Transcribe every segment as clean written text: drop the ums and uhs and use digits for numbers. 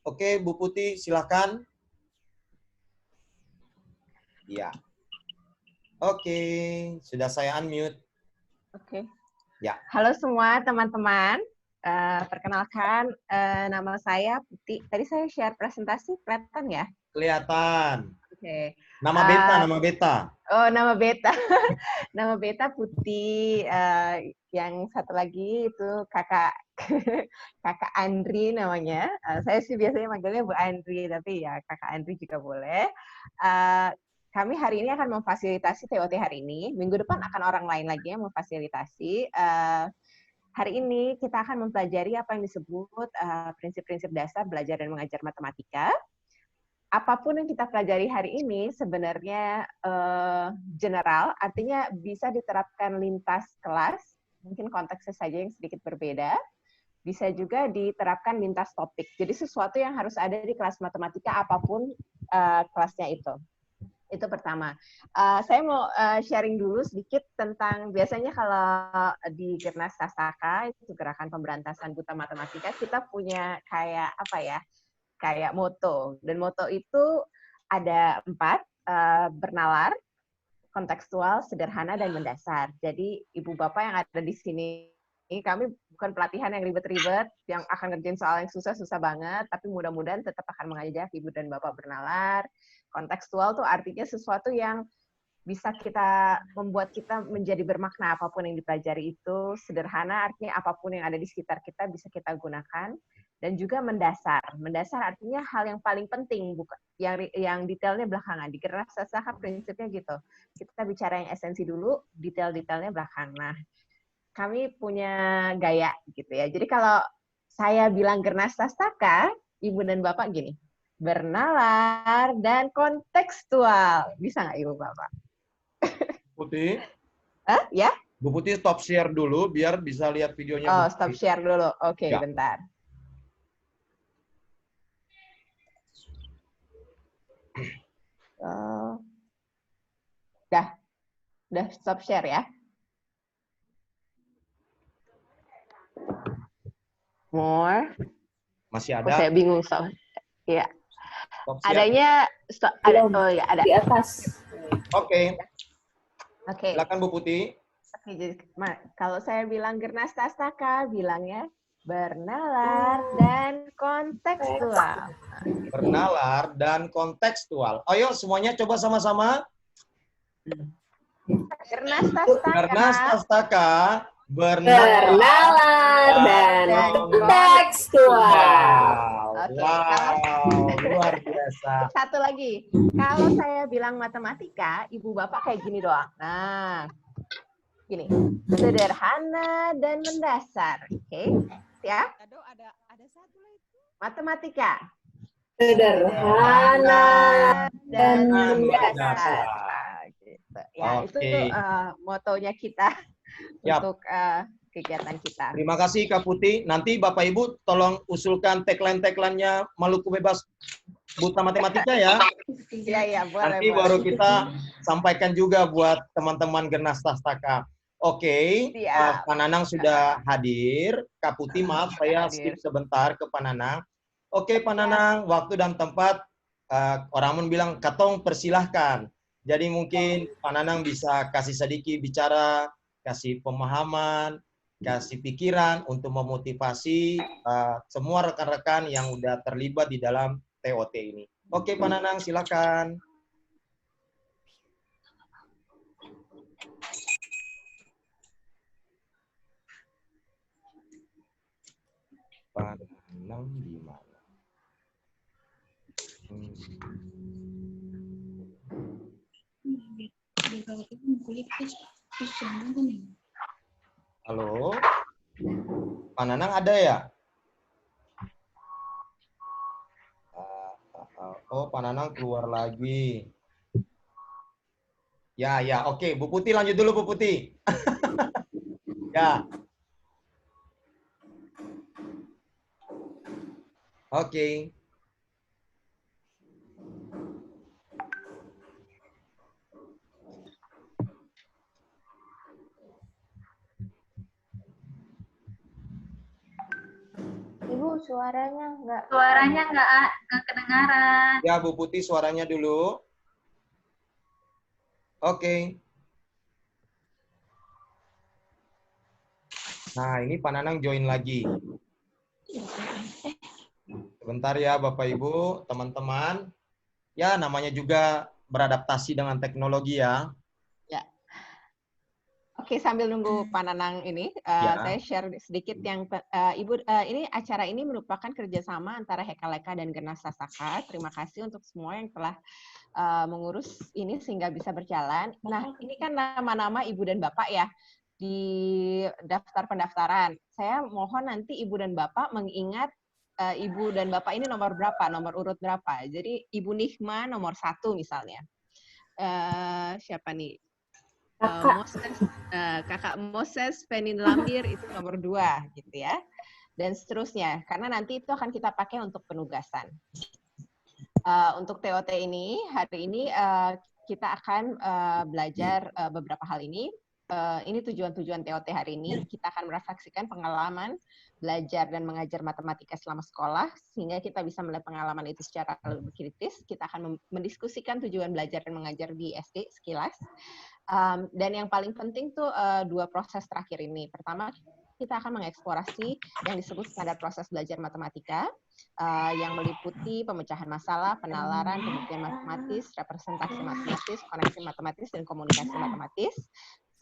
Oke, Bu Putih, silakan. Iya. Oke, sudah saya unmute. Oke. Ya. Halo semua teman-teman. Perkenalkan, nama saya Putih. Tadi saya share presentasi, kelihatan ya? Kelihatan. Oke. Nama beta, nama beta. Oh, nama beta. Nama beta Putih. Yang satu lagi itu kakak kakak Andri namanya. Saya sih biasanya manggilnya Bu Andri, tapi ya kakak Andri juga boleh. Kami hari ini akan memfasilitasi TOT hari ini. Minggu depan akan orang lain lagi yang memfasilitasi. Hari ini kita akan mempelajari apa yang disebut prinsip-prinsip dasar belajar dan mengajar matematika. Apapun yang kita pelajari hari ini sebenarnya general, artinya bisa diterapkan lintas kelas, mungkin konteksnya saja yang sedikit berbeda. Bisa juga diterapkan lintas topik. Jadi sesuatu yang harus ada di kelas matematika apapun kelasnya itu. Itu pertama. Saya mau sharing dulu sedikit tentang, biasanya kalau di Gernas Sastaka, itu Gerakan Pemberantasan Buta Matematika, kita punya kayak apa ya, kayak moto. Dan moto itu ada 4, bernalar, kontekstual, sederhana, dan mendasar. Jadi Ibu Bapak yang ada di sini, kami bukan pelatihan yang ribet-ribet, yang akan ngerjain soal yang susah-susah banget, tapi mudah-mudahan tetap akan mengajak Ibu dan Bapak bernalar. Kontekstual tuh artinya sesuatu yang bisa kita membuat kita menjadi bermakna, apapun yang dipelajari itu. Sederhana artinya apapun yang ada di sekitar kita bisa kita gunakan. Dan juga mendasar. Mendasar artinya hal yang paling penting, bukan yang detailnya belakangan. Di Gernas Sastaka prinsipnya gitu. Kita bicara yang esensi dulu, detail-detailnya belakangan. Nah, kami punya gaya gitu ya. Jadi kalau saya bilang Gernas Sastaka, Ibu dan Bapak gini, bernalar dan kontekstual. Bisa nggak Ibu Bapak? Putih. Ya? Bu Putih stop share dulu biar bisa lihat videonya. Oh, stop share dulu. Oke, ya. Bentar. Udah stop share ya. More. Masih ada? Oh, saya bingung soal. Ya. Adanya ada. Oh ya, ada. Di atas. Oke. Oke. Silakan Bu Putih. Oke, jadi kalau saya bilang Gernas Sastaka, bilangnya bernalar dan kontekstual. Bernalar dan kontekstual. Ayo semuanya coba sama-sama. Gernas Sastaka. Gernas Sastaka. Bernalar dan kontekstual. Wow, luar biasa. Satu lagi, kalau saya bilang matematika, Ibu Bapak kayak gini doang. Nah, gini, sederhana dan mendasar. Oke, ya? Ada satu lagi. Matematika. Sederhana dan mendasar. Gitu. Ya, itu motonya kita untuk kegiatan kita. Terima kasih Kak Putih. Nanti Bapak Ibu tolong usulkan tagline-nya Maluku Bebas Buta Matematika ya. Iya, boleh. Nanti baru kita sampaikan juga buat teman-teman Gernas Sastaka. Oke, Pak Nanang sudah hadir. Kak Putih, maaf saya skip sebentar ke Pak Nanang. Oke, Pak Nanang, waktu dan tempat orang bilang katong persilahkan. Jadi mungkin Pak Nanang bisa kasih sedikit bicara, kasih pemahaman, kasih pikiran untuk memotivasi semua rekan-rekan yang udah terlibat di dalam TOT ini. Oke, Pak Nanang, silakan. Pak Nanang di mana? Halo, Pak Nanang ada ya? Oh, Pak Nanang keluar lagi. Ya, oke. Bu Putih lanjut dulu, Bu Putih. Ya. Oke. Ibu Suaranya nggak kedengaran. Ya, Bu Putih suaranya dulu. Oke. Nah, ini Pak Nanang join lagi. Sebentar ya, Bapak Ibu, teman-teman. Ya, namanya juga beradaptasi dengan teknologi ya. Ya. Oke, sambil nunggu Pak Nanang ini, Ya. saya share sedikit yang Ibu. Ini acara ini merupakan kerjasama antara Hekaleka dan Gernas Sastaka. Terima kasih untuk semua yang telah mengurus ini sehingga bisa berjalan. Nah, ini kan nama-nama Ibu dan Bapak ya di daftar pendaftaran. Saya mohon nanti Ibu dan Bapak mengingat Ibu dan Bapak ini nomor berapa, nomor urut berapa. Jadi Ibu Nihma nomor 1 misalnya. Siapa nih? Kakak Moses Penin Lambir itu nomor 2 gitu ya. Dan seterusnya, karena nanti itu akan kita pakai untuk penugasan. Untuk TOT ini, hari ini kita akan belajar beberapa hal ini. Ini tujuan-tujuan TOT hari ini. Kita akan merefleksikan pengalaman belajar dan mengajar matematika selama sekolah, sehingga kita bisa melihat pengalaman itu secara lebih kritis. Kita akan mendiskusikan tujuan belajar dan mengajar di SD sekilas. Dan yang paling penting tuh 2 proses terakhir ini. Pertama, kita akan mengeksplorasi yang disebut standar proses belajar matematika, yang meliputi pemecahan masalah, penalaran, pembuktian matematis, representasi matematis, koneksi matematis, dan komunikasi matematis.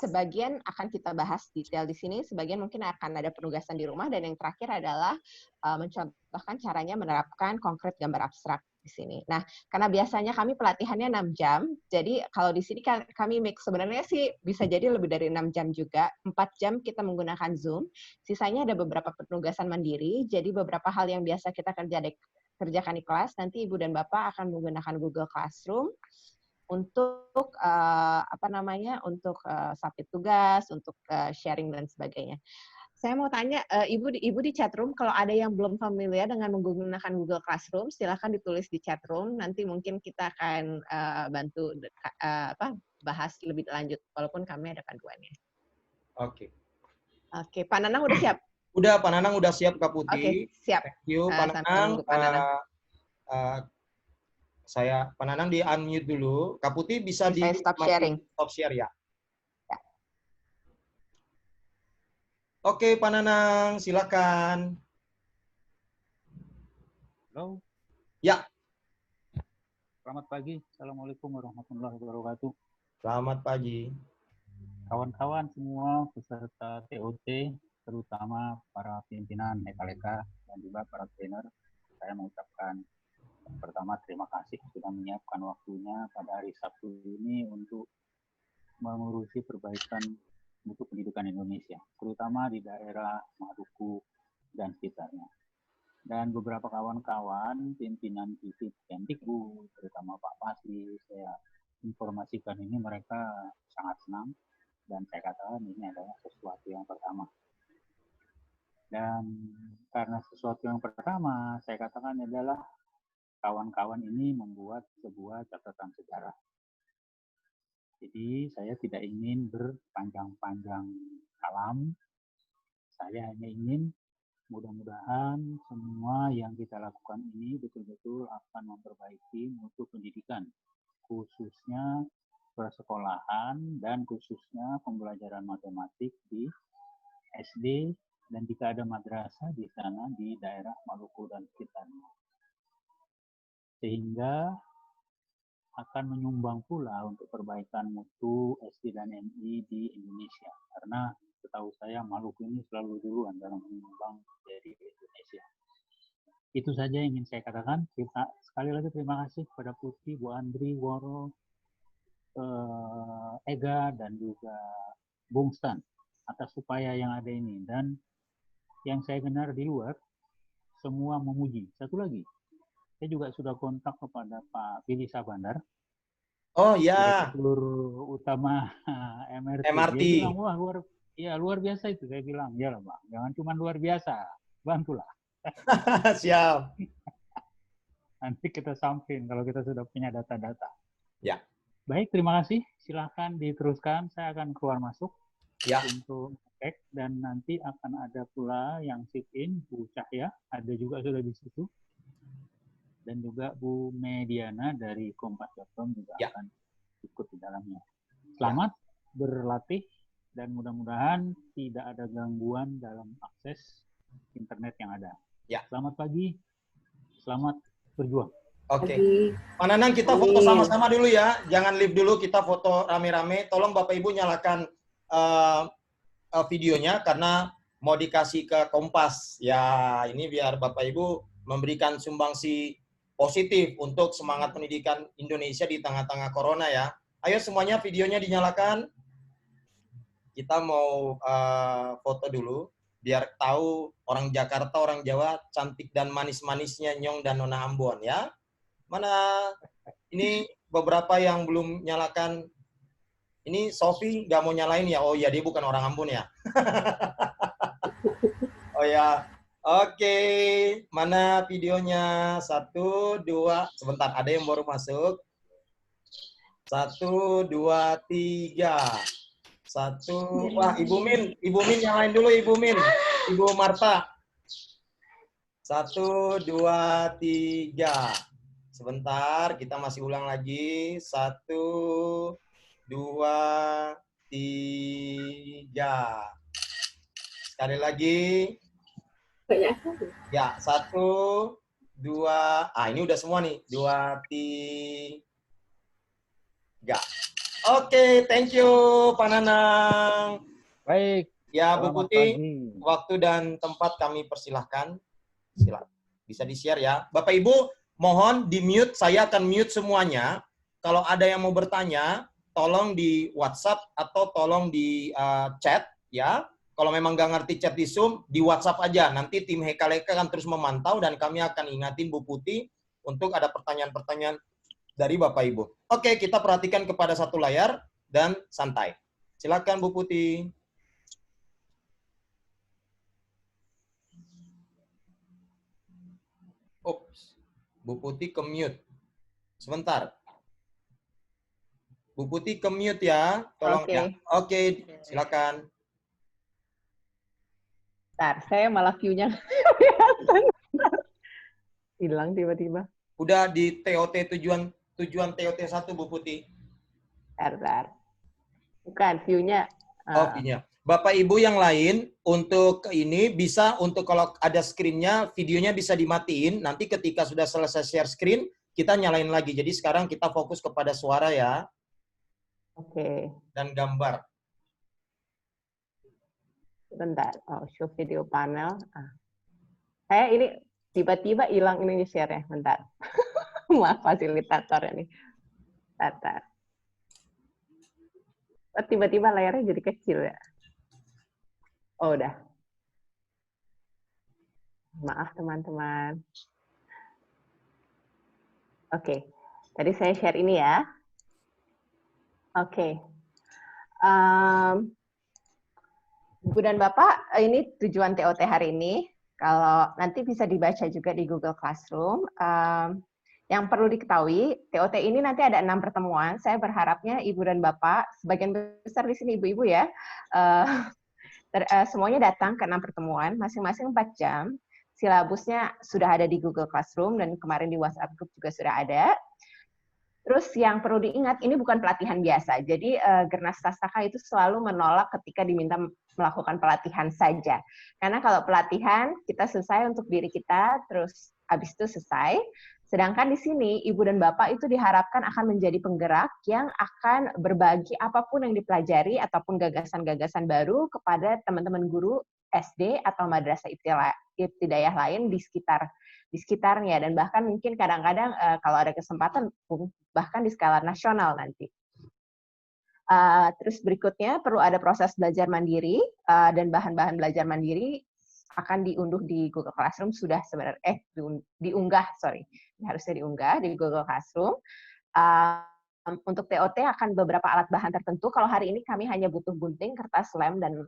Sebagian akan kita bahas detail di sini, sebagian mungkin akan ada penugasan di rumah, dan yang terakhir adalah mencontohkan caranya menerapkan konkret gambar abstrak di sini. Nah, karena biasanya kami pelatihannya 6 jam, jadi kalau di sini kami mix, sebenarnya sih bisa jadi lebih dari 6 jam juga, 4 jam kita menggunakan Zoom, sisanya ada beberapa penugasan mandiri, jadi beberapa hal yang biasa kita kerjakan di kelas, nanti Ibu dan Bapak akan menggunakan Google Classroom, untuk untuk submit tugas, untuk sharing dan sebagainya. Saya mau tanya, Ibu di chatroom, kalau ada yang belum familiar dengan menggunakan Google Classroom, silakan ditulis di chatroom. Nanti mungkin kita akan bantu bahas lebih lanjut, walaupun kami ada panduannya. Oke. Oke, Pak Nanang udah siap? Udah, Pak Nanang udah siap, Kak Putih. Oke, siap. Thank you, Pak Nanang. Pak Nanang di-unmute dulu. Kak Putih bisa stop sharing. Stop share ya. Oke, Pak Nanang, silakan. Halo. Ya. Selamat pagi. Assalamualaikum warahmatullahi wabarakatuh. Selamat pagi. Kawan-kawan semua peserta TOT, terutama para pimpinan Hekaleka dan juga para trainer, saya mengucapkan pertama terima kasih sudah menyiapkan waktunya pada hari Sabtu ini untuk mengurusi perbaikan mutu pendidikan Indonesia, terutama di daerah Maluku dan sekitarnya. Dan beberapa kawan-kawan pimpinan TV Kemdikbud, terutama Pak Fasli, saya informasikan ini mereka sangat senang dan saya katakan ini adalah sesuatu yang pertama. Dan karena sesuatu yang pertama, saya katakan adalah kawan-kawan ini membuat sebuah catatan sejarah. Jadi saya tidak ingin berpanjang-panjang kalam, saya hanya ingin mudah-mudahan semua yang kita lakukan ini betul-betul akan memperbaiki mutu pendidikan, khususnya persekolahan dan khususnya pembelajaran matematik di SD dan jika ada madrasah di sana di daerah Maluku dan sekitarnya. Sehingga akan menyumbang pula untuk perbaikan mutu SD dan MI di Indonesia. Karena setahu saya Maluku ini selalu duluan dalam menyumbang dari Indonesia. Itu saja yang ingin saya katakan. Sekali lagi terima kasih kepada Putih, Bu Andri, Woro, Ega, dan juga Bung Stan atas upaya yang ada ini. Dan yang saya dengar di luar, semua memuji. Satu lagi, saya juga sudah kontak kepada Pak Billy Sabandar. Oh ya. Direktur utama MRT. Dia bilang, wah luar biasa itu. Saya bilang, ya lah Bang, jangan cuma luar biasa, bantulah. Siap. Nanti kita sampaikan kalau kita sudah punya data-data. Ya. Baik, terima kasih. Silahkan diteruskan. Saya akan keluar masuk ya. untuk cek, dan nanti akan ada pula yang sit in Bu Cahya, ada juga sudah di situ, dan juga Bu Mediana dari Kompas.com juga akan ikut di dalamnya. Selamat berlatih dan mudah-mudahan tidak ada gangguan dalam akses internet yang ada. Selamat pagi, selamat berjuang. Oke. Pak Nanang, kita foto sama-sama dulu ya. Jangan live dulu, kita foto rame-rame. Tolong Bapak Ibu nyalakan videonya karena mau dikasih ke Kompas. Ya, ini biar Bapak Ibu memberikan sumbangsi positif untuk semangat pendidikan Indonesia di tengah-tengah corona ya. Ayo semuanya videonya dinyalakan. Kita mau foto dulu biar tahu orang Jakarta, orang Jawa cantik dan manis-manisnya Nyong dan Nona Ambon ya. Mana ini beberapa yang belum nyalakan. Ini Sofi nggak mau nyalain ya? Oh ya, dia bukan orang Ambon ya. Oh ya, oke. Mana videonya? 1, 2. Sebentar, ada yang baru masuk. 1, 2, 3. 1. Wah, Ibu Min nyalain dulu Ibu Min. Ibu Marta. 1, 2, 3. Sebentar, kita masih ulang lagi. 1, 2, 3. Sekali lagi. Ya, 1, 2. Ini udah semua nih. 2, 3. Oke, thank you, Pak Nanang. Baik. Ya, Bu Putih, waktu dan tempat kami persilahkan. Bisa di-share ya. Bapak Ibu, mohon di-mute, saya akan mute semuanya. Kalau ada yang mau bertanya, tolong di WhatsApp atau tolong di chat ya. Kalau memang nggak ngerti chat di Zoom, di WhatsApp aja. Nanti tim Hekaleka akan terus memantau dan kami akan ingatin Bu Putih untuk ada pertanyaan-pertanyaan dari Bapak Ibu. Oke, kita perhatikan kepada satu layar dan santai. Silakan Bu Putih. Oops, Bu Putih ke mute. Sebentar. Bu Putih ke mute ya, tolong ya. Oke, silakan. Bentar, saya malah view-nya hilang tiba-tiba. Udah di TOT tujuan TOT 1 Bu Putih. Bentar. Bukan view-nya. Oh, view-nya. Bapak Ibu yang lain untuk ini bisa untuk kalau ada screen-nya, videonya bisa dimatiin. Nanti ketika sudah selesai share screen, kita nyalain lagi. Jadi sekarang kita fokus kepada suara ya. Oke. Dan gambar. Bentar. Oh, show video panel. Saya ini tiba-tiba hilang ini share-nya. Bentar. Maaf fasilitator ini. Bentar. Tiba-tiba layarnya jadi kecil ya. Oh, udah. Maaf teman-teman. Oke. Tadi saya share ini ya. Oke. Ibu dan Bapak, ini tujuan TOT hari ini. Kalau nanti bisa dibaca juga di Google Classroom. Yang perlu diketahui, TOT ini nanti ada 6 pertemuan. Saya berharapnya Ibu dan Bapak, sebagian besar di sini ibu-ibu ya, semuanya datang ke 6 pertemuan, masing-masing 4 jam. Silabusnya sudah ada di Google Classroom, dan kemarin di WhatsApp Group juga sudah ada. Terus yang perlu diingat, ini bukan pelatihan biasa. Jadi Gernas Tastaka itu selalu menolak ketika diminta melakukan pelatihan saja. Karena kalau pelatihan, kita selesai untuk diri kita, terus habis itu selesai. Sedangkan di sini, Ibu dan Bapak itu diharapkan akan menjadi penggerak yang akan berbagi apapun yang dipelajari ataupun gagasan-gagasan baru kepada teman-teman guru SD atau madrasah ibtidaiyah lain di sekitarnya. Dan bahkan mungkin kadang-kadang kalau ada kesempatan, bahkan di skala nasional nanti. Terus berikutnya perlu ada proses belajar mandiri, dan bahan-bahan belajar mandiri akan diunduh di Google Classroom, sudah sebenarnya diunggah, harusnya diunggah di Google Classroom. Untuk TOT akan beberapa alat bahan tertentu. Kalau hari ini kami hanya butuh gunting, kertas, lem, dan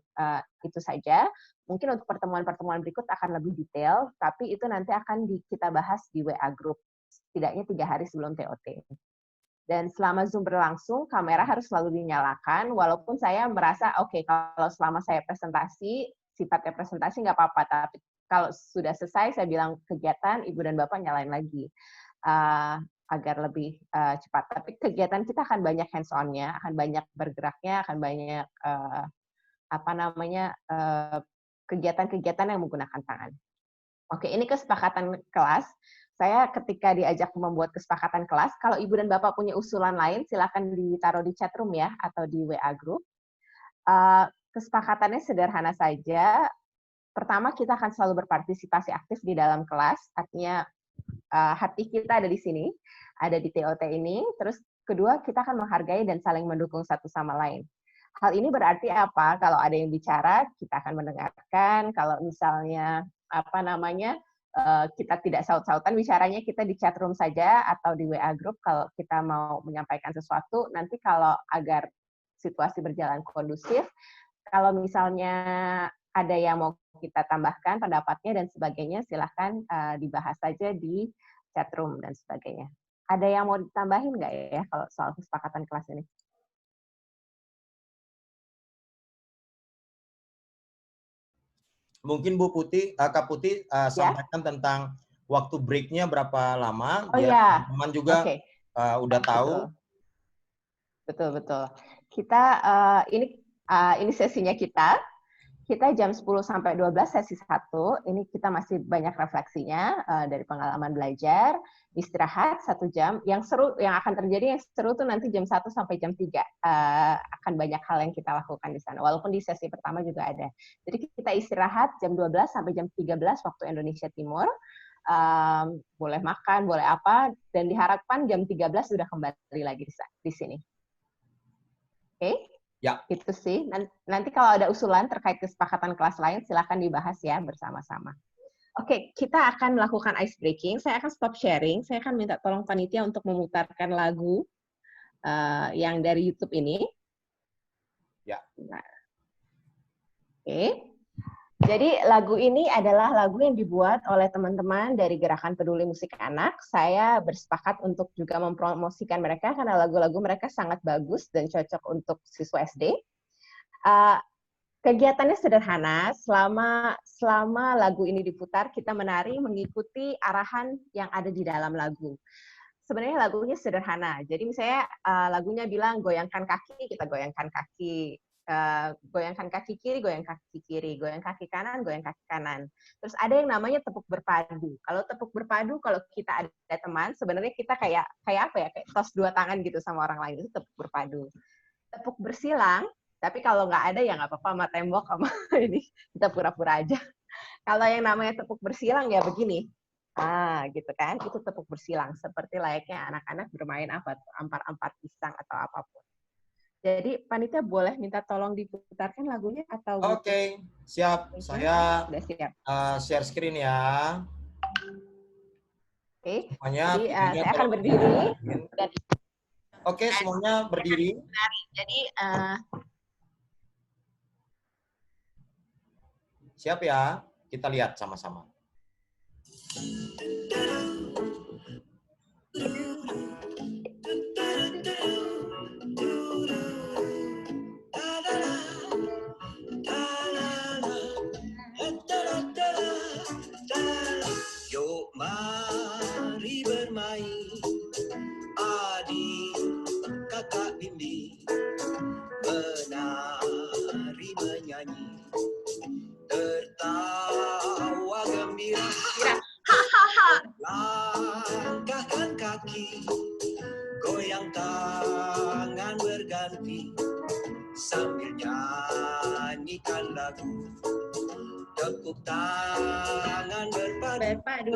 itu saja. Mungkin untuk pertemuan-pertemuan berikut akan lebih detail, tapi itu nanti akan kita bahas di WA Group, setidaknya 3 hari sebelum TOT. Dan selama Zoom berlangsung, kamera harus selalu dinyalakan, walaupun saya merasa, oke, kalau selama saya presentasi, sifatnya presentasi nggak apa-apa, tapi kalau sudah selesai, saya bilang kegiatan, Ibu dan Bapak nyalain lagi, agar lebih cepat. Tapi kegiatan kita akan banyak hands-on-nya, akan banyak bergeraknya, akan banyak kegiatan-kegiatan yang menggunakan tangan. Oke, ini kesepakatan kelas. Saya ketika diajak membuat kesepakatan kelas, kalau Ibu dan Bapak punya usulan lain, silakan ditaruh di chat room ya, atau di WA group. Kesepakatannya sederhana saja. Pertama, kita akan selalu berpartisipasi aktif di dalam kelas, artinya hati kita ada di sini, ada di TOT ini. Terus kedua, kita akan menghargai dan saling mendukung satu sama lain. Hal ini berarti apa? Kalau ada yang bicara, kita akan mendengarkan. Kalau misalnya kita tidak saut-sautan bicaranya, kita di chat room saja atau di WA group kalau kita mau menyampaikan sesuatu. Nanti kalau agar situasi berjalan kondusif, kalau misalnya ada yang mau kita tambahkan pendapatnya dan sebagainya, silahkan dibahas saja di chat room dan sebagainya. Ada yang mau ditambahin nggak ya kalau soal kesepakatan kelas ini? Mungkin Kak Putih sampaikan tentang waktu break-nya berapa lama, Oh biar ya, teman-teman juga udah tahu. Betul. Kita ini sesinya kita jam 10 sampai 12 sesi 1. Ini kita masih banyak refleksinya dari pengalaman belajar, istirahat 1 jam. Yang seru yang akan terjadi yang seru tuh nanti jam 1 sampai jam 3. Akan banyak hal yang kita lakukan di sana. Walaupun di sesi pertama juga ada. Jadi kita istirahat jam 12 sampai jam 13 waktu Indonesia Timur. Boleh makan, boleh apa, dan diharapkan jam 13 sudah kembali lagi di sini. Oke? Ya. Itu sih. Nanti kalau ada usulan terkait kesepakatan kelas lain, silakan dibahas ya bersama-sama. Oke, kita akan melakukan ice breaking. Saya akan stop sharing. Saya akan minta tolong panitia untuk memutarkan lagu yang dari YouTube ini. Ya. Nah. Oke. Jadi lagu ini adalah lagu yang dibuat oleh teman-teman dari Gerakan Peduli Musik Anak. Saya bersepakat untuk juga mempromosikan mereka karena lagu-lagu mereka sangat bagus dan cocok untuk siswa SD. Kegiatannya sederhana. Selama lagu ini diputar, kita menari mengikuti arahan yang ada di dalam lagu. Sebenarnya lagunya sederhana. Jadi misalnya lagunya bilang goyangkan kaki, kita goyangkan kaki. Goyangkan kaki kiri, goyang kaki kiri, goyang kaki kanan, goyang kaki kanan. Terus ada yang namanya tepuk berpadu. Kalau tepuk berpadu, kalau kita ada teman, sebenarnya kita kayak apa ya? Kayak tos 2 tangan gitu sama orang lain, itu tepuk berpadu. Tepuk bersilang, tapi kalau nggak ada ya nggak apa-apa, sama tembok sama ini kita pura-pura aja. Kalau yang namanya tepuk bersilang ya begini. Gitu kan? Itu tepuk bersilang, seperti layaknya anak-anak bermain apa tuh, ampar-ampar pisang atau apapun. Jadi panitia boleh minta tolong diputarkan lagunya atau? Oke, siap. Saya sudah siap. Share screen ya. Oke. Semuanya Jadi saya akan berdiri. Oke, semuanya berdiri. Jadi siap ya. Kita lihat sama-sama. Yuk mari bermain, adik kakak bimbing, menari menyanyi, tertawa gembira, langkahkan kaki, goyang tangan berganti, sambil nyanyikan lagu. Tepuk tangan berpadu.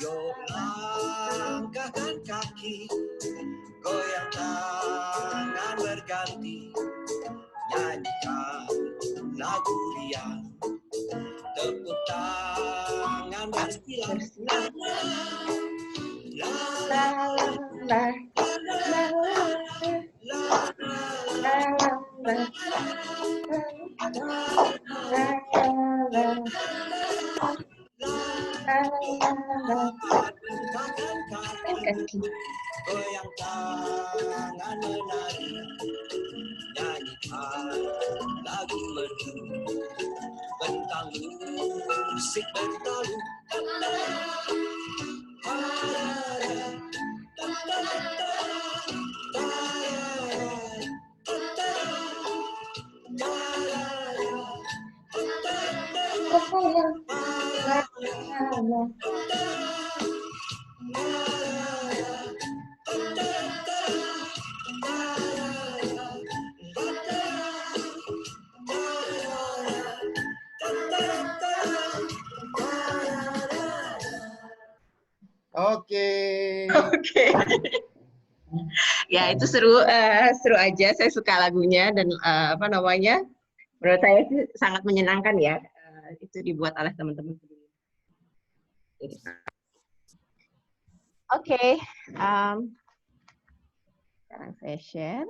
Yuk langkahkan kaki, goyang tangan berganti, nyanyikan lagu riang. Tepuk tangan bersilang. kaki. goyang tangan menari, nyanyikan lagu merdu, bentang musik bertalu. Oke. Oke. Ya, itu seru seru aja. Saya suka lagunya dan apa namanya? Menurut saya sih sangat menyenangkan ya. Itu dibuat oleh teman-teman. Oke. Sekarang saya share.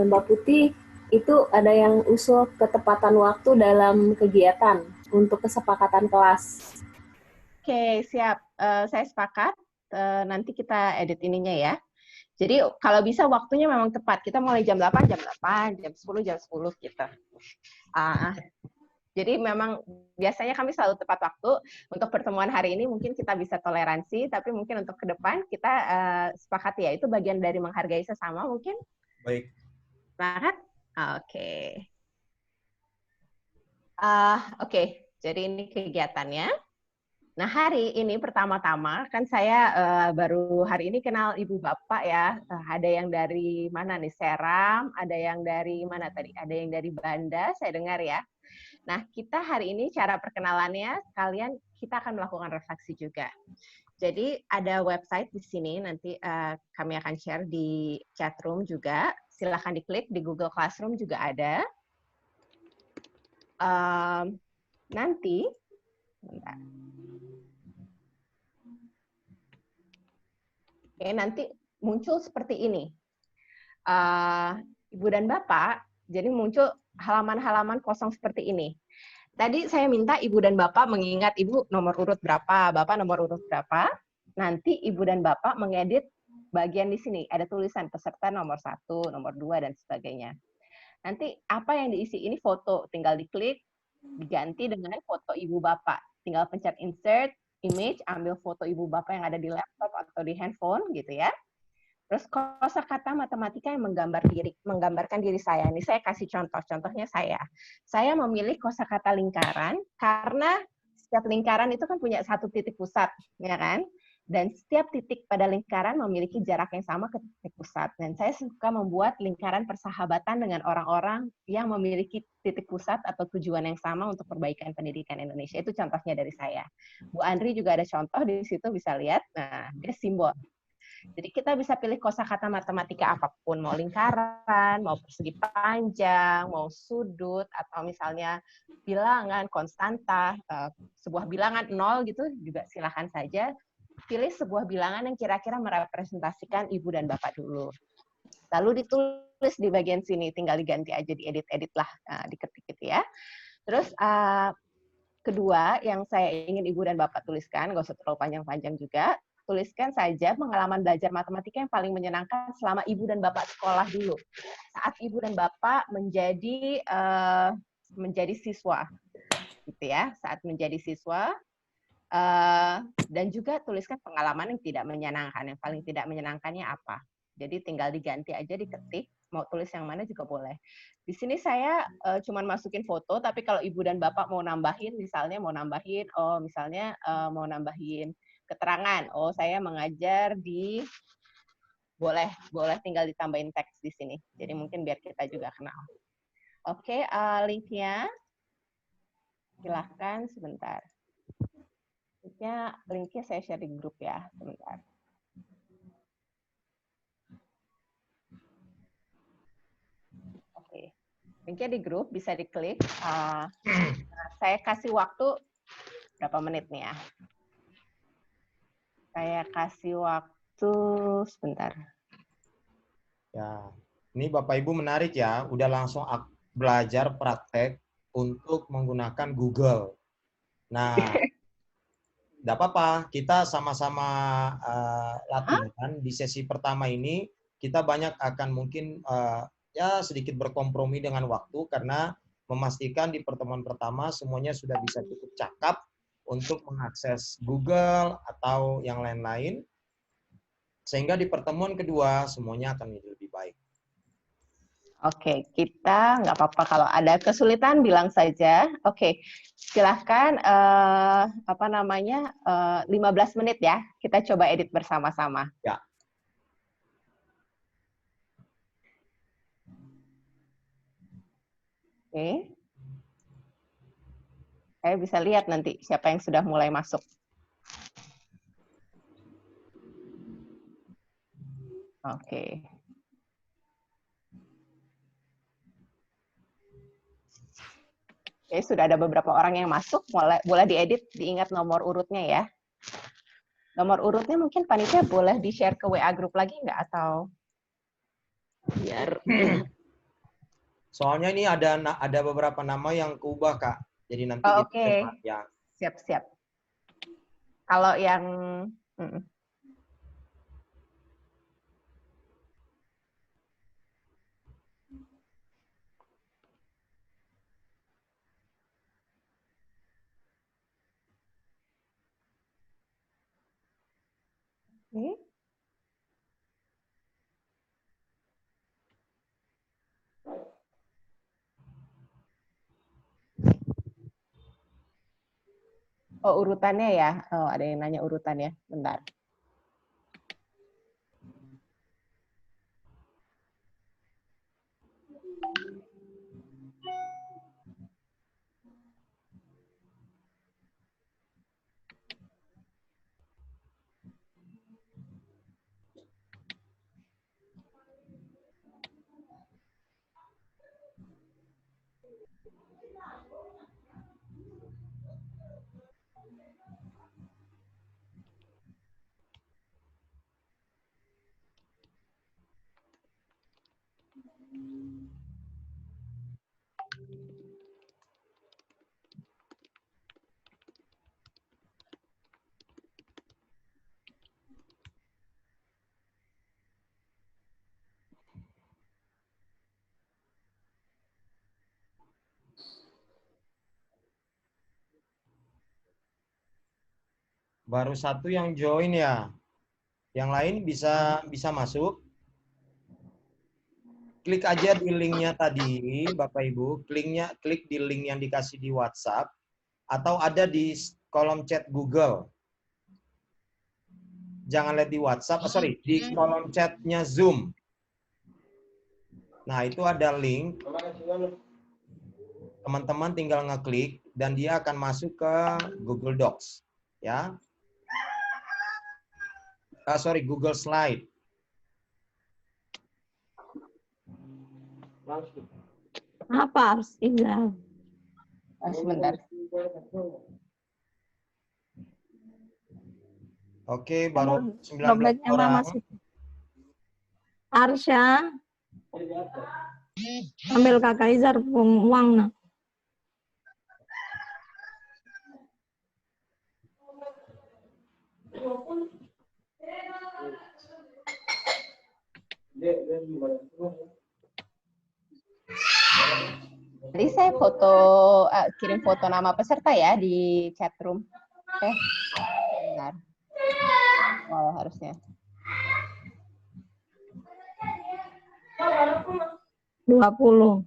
Mbak Putih, itu ada yang usul ketepatan waktu dalam kegiatan untuk kesepakatan kelas. Oke, siap. Saya sepakat. Nanti kita edit ininya ya. Jadi kalau bisa waktunya memang tepat. Kita mulai jam 8, jam 10, jam 10 gitu. Jadi memang biasanya kami selalu tepat waktu. Untuk pertemuan hari ini mungkin kita bisa toleransi, tapi mungkin untuk ke depan kita sepakati ya. Itu bagian dari menghargai sesama mungkin. Baik. Sepakat? Oke. Oke, jadi ini kegiatannya. Nah, hari ini pertama-tama kan saya baru hari ini kenal ibu bapak ya. Ada yang dari mana nih? Seram, ada yang dari mana tadi? Ada yang dari Banda, saya dengar ya. Nah, kita hari ini cara perkenalannya sekalian kita akan melakukan refleksi juga. Jadi ada website di sini nanti kami akan share di chat room juga. Silahkan diklik di Google Classroom juga ada. Nanti, bentar. Oke, nanti muncul seperti ini. Ibu dan Bapak, jadi muncul halaman-halaman kosong seperti ini. Tadi saya minta Ibu dan Bapak mengingat Ibu nomor urut berapa, Bapak nomor urut berapa. Nanti Ibu dan Bapak mengedit bagian di sini. Ada tulisan peserta nomor 1, nomor 2, dan sebagainya. Nanti apa yang diisi ini foto, tinggal diklik, diganti dengan foto Ibu Bapak. Tinggal pencet insert, image, ambil foto ibu bapak yang ada di laptop atau di handphone gitu ya. Terus kosakata matematika yang menggambarkan diri saya. Ini saya kasih contohnya saya. Saya memilih kosakata lingkaran karena setiap lingkaran itu kan punya satu titik pusat, ya kan? Dan setiap titik pada lingkaran memiliki jarak yang sama ke titik pusat. Dan saya suka membuat lingkaran persahabatan dengan orang-orang yang memiliki titik pusat atau tujuan yang sama untuk perbaikan pendidikan Indonesia. Itu contohnya dari saya. Bu Andri juga ada contoh di situ, bisa lihat. Nah, dia simbol. Jadi kita bisa pilih kosakata matematika apapun, mau lingkaran, mau persegi panjang, mau sudut, atau misalnya bilangan, konstanta, sebuah bilangan 0 gitu, juga silakan saja. Pilih sebuah bilangan yang kira-kira merepresentasikan ibu dan bapak dulu. Lalu ditulis di bagian sini, tinggal diganti aja, diedit-edit lah, diketik gitu ya. Terus kedua, yang saya ingin ibu dan bapak tuliskan, nggak usah terlalu panjang-panjang juga, tuliskan saja pengalaman belajar matematika yang paling menyenangkan selama ibu dan bapak sekolah dulu. Saat ibu dan bapak menjadi siswa, gitu ya. Saat menjadi siswa, dan juga tuliskan pengalaman yang tidak menyenangkan. Yang paling tidak menyenangkannya apa? Jadi tinggal diganti aja, diketik. Mau tulis yang mana juga boleh. Di sini saya cuman masukin foto, tapi kalau ibu dan bapak mau nambahin, misalnya mau nambahin keterangan. Oh, saya mengajar di, boleh tinggal ditambahin teks di sini. Jadi mungkin biar kita juga kenal. Oke, linknya silahkan sebentar. Linknya saya share di grup ya, sebentar. Oke, linknya di grup, bisa diklik. Saya kasih waktu berapa menit nih ya? Saya kasih waktu sebentar. Ya, ini Bapak Ibu menarik ya, udah langsung belajar praktek untuk menggunakan Google. Nah, Nggak apa-apa, kita sama-sama latihan di sesi pertama ini. Kita banyak akan mungkin ya sedikit berkompromi dengan waktu karena memastikan di pertemuan pertama semuanya sudah bisa cukup cakap untuk mengakses Google atau yang lain-lain. Sehingga di pertemuan kedua semuanya akan menjadi lebih baik. Oke, kita nggak apa-apa kalau ada kesulitan bilang saja. Oke, silahkan 15 menit ya. Kita coba edit bersama-sama. Ya. Oke. Saya bisa lihat nanti siapa yang sudah mulai masuk. Oke. Oke, sudah ada beberapa orang yang masuk, boleh diedit, diingat nomor urutnya ya. Nomor urutnya mungkin panitia boleh di-share ke WA group lagi nggak atau biar Soalnya ini ada beberapa nama yang keubah, Kak. Jadi nanti oke. Ya. Siap-siap. Kalau yang Oh, urutannya ya. Oh, ada yang nanya urutannya. Bentar. Baru satu yang join ya. Yang lain bisa masuk. Klik aja di linknya tadi, Bapak Ibu. Klik di link yang dikasih di WhatsApp atau ada di kolom chat Google. Jangan lihat di WhatsApp, di kolom chatnya Zoom. Nah, itu ada link. Teman-teman tinggal ngeklik dan dia akan masuk ke Google Docs. Ya. Google Slide. Apa harus tinggal? Sebentar. Oke, baru 19 orang. Arsya. Ambil Kakak Izar uang. Nah. Tadi saya kirim foto nama peserta ya di chat room. Oke. Benar. Oh, harusnya. 20.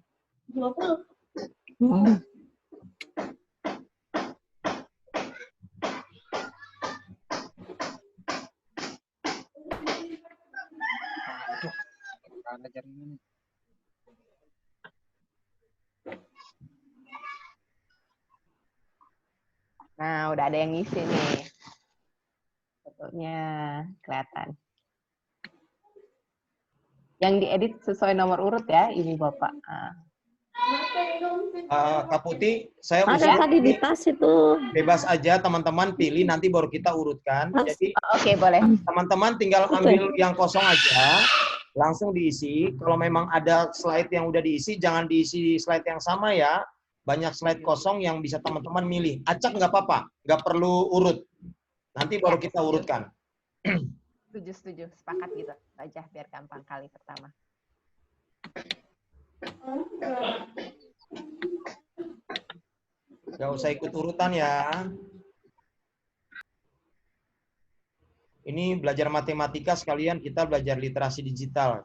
Nah, udah ada yang ngisi nih. Fotonya kelihatan. Yang diedit sesuai nomor urut ya, Ibu Bapak. Kak Putih, saya ada tadi di tas itu. Bebas aja teman-teman pilih, nanti baru kita urutkan. Jadi Oke, boleh. Teman-teman tinggal ambil yang kosong aja, langsung diisi. Kalau memang ada slide yang udah diisi, jangan diisi slide yang sama ya. Banyak slide kosong yang bisa teman-teman milih. Acak nggak apa-apa, nggak perlu urut. Nanti baru Ya, kita setuju. urutkan. Setuju. Sepakat gitu aja biar gampang kali pertama. Gak usah ikut urutan ya. Ini belajar matematika sekalian kita belajar literasi digital.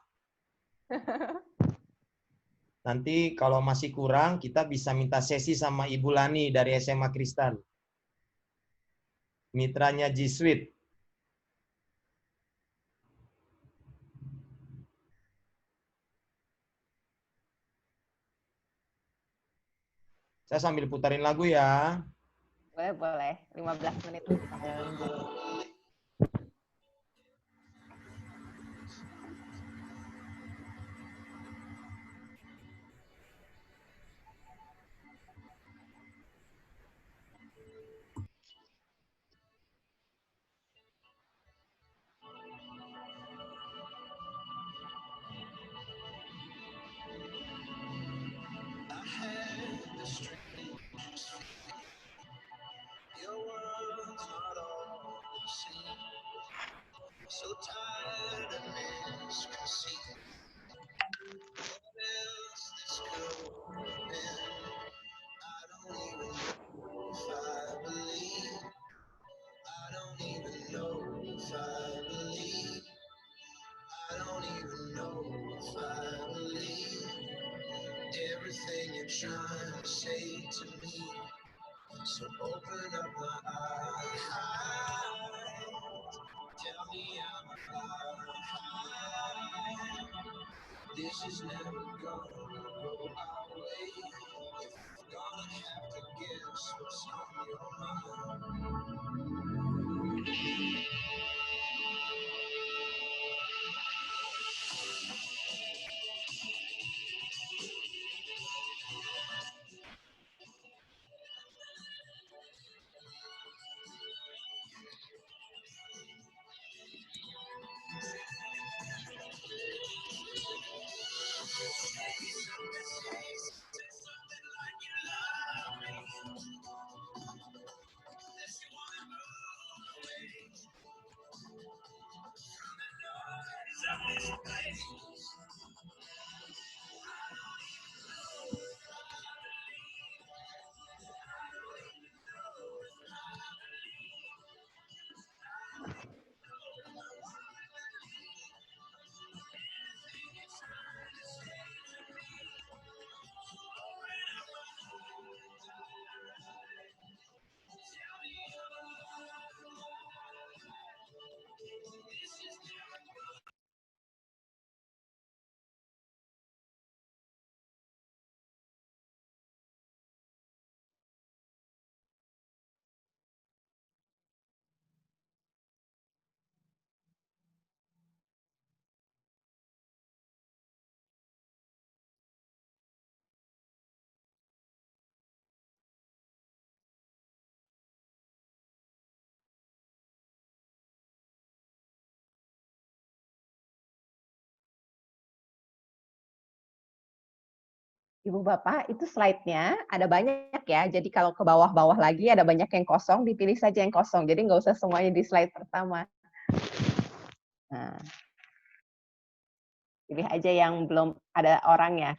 Nanti kalau masih kurang, kita bisa minta sesi sama Ibu Lani dari SMA Kristal. Mitranya G Suite. Saya sambil putarin lagu ya. Boleh. 15 menit sambil nunggu. So tired and misconceived. What else this could have been? I don't even know if I believe. I don't even know if I believe. I don't even know if I believe everything you're trying to say to me. So open up my eyes. Tell me I'm alive. This is never gonna go our way. If we're gonna have to guess what's on your mind. Ibu Bapak, itu slide-nya ada banyak ya. Jadi kalau ke bawah-bawah lagi ada banyak yang kosong, dipilih saja yang kosong. Jadi nggak usah semuanya di slide pertama. Nah, pilih aja yang belum ada orangnya.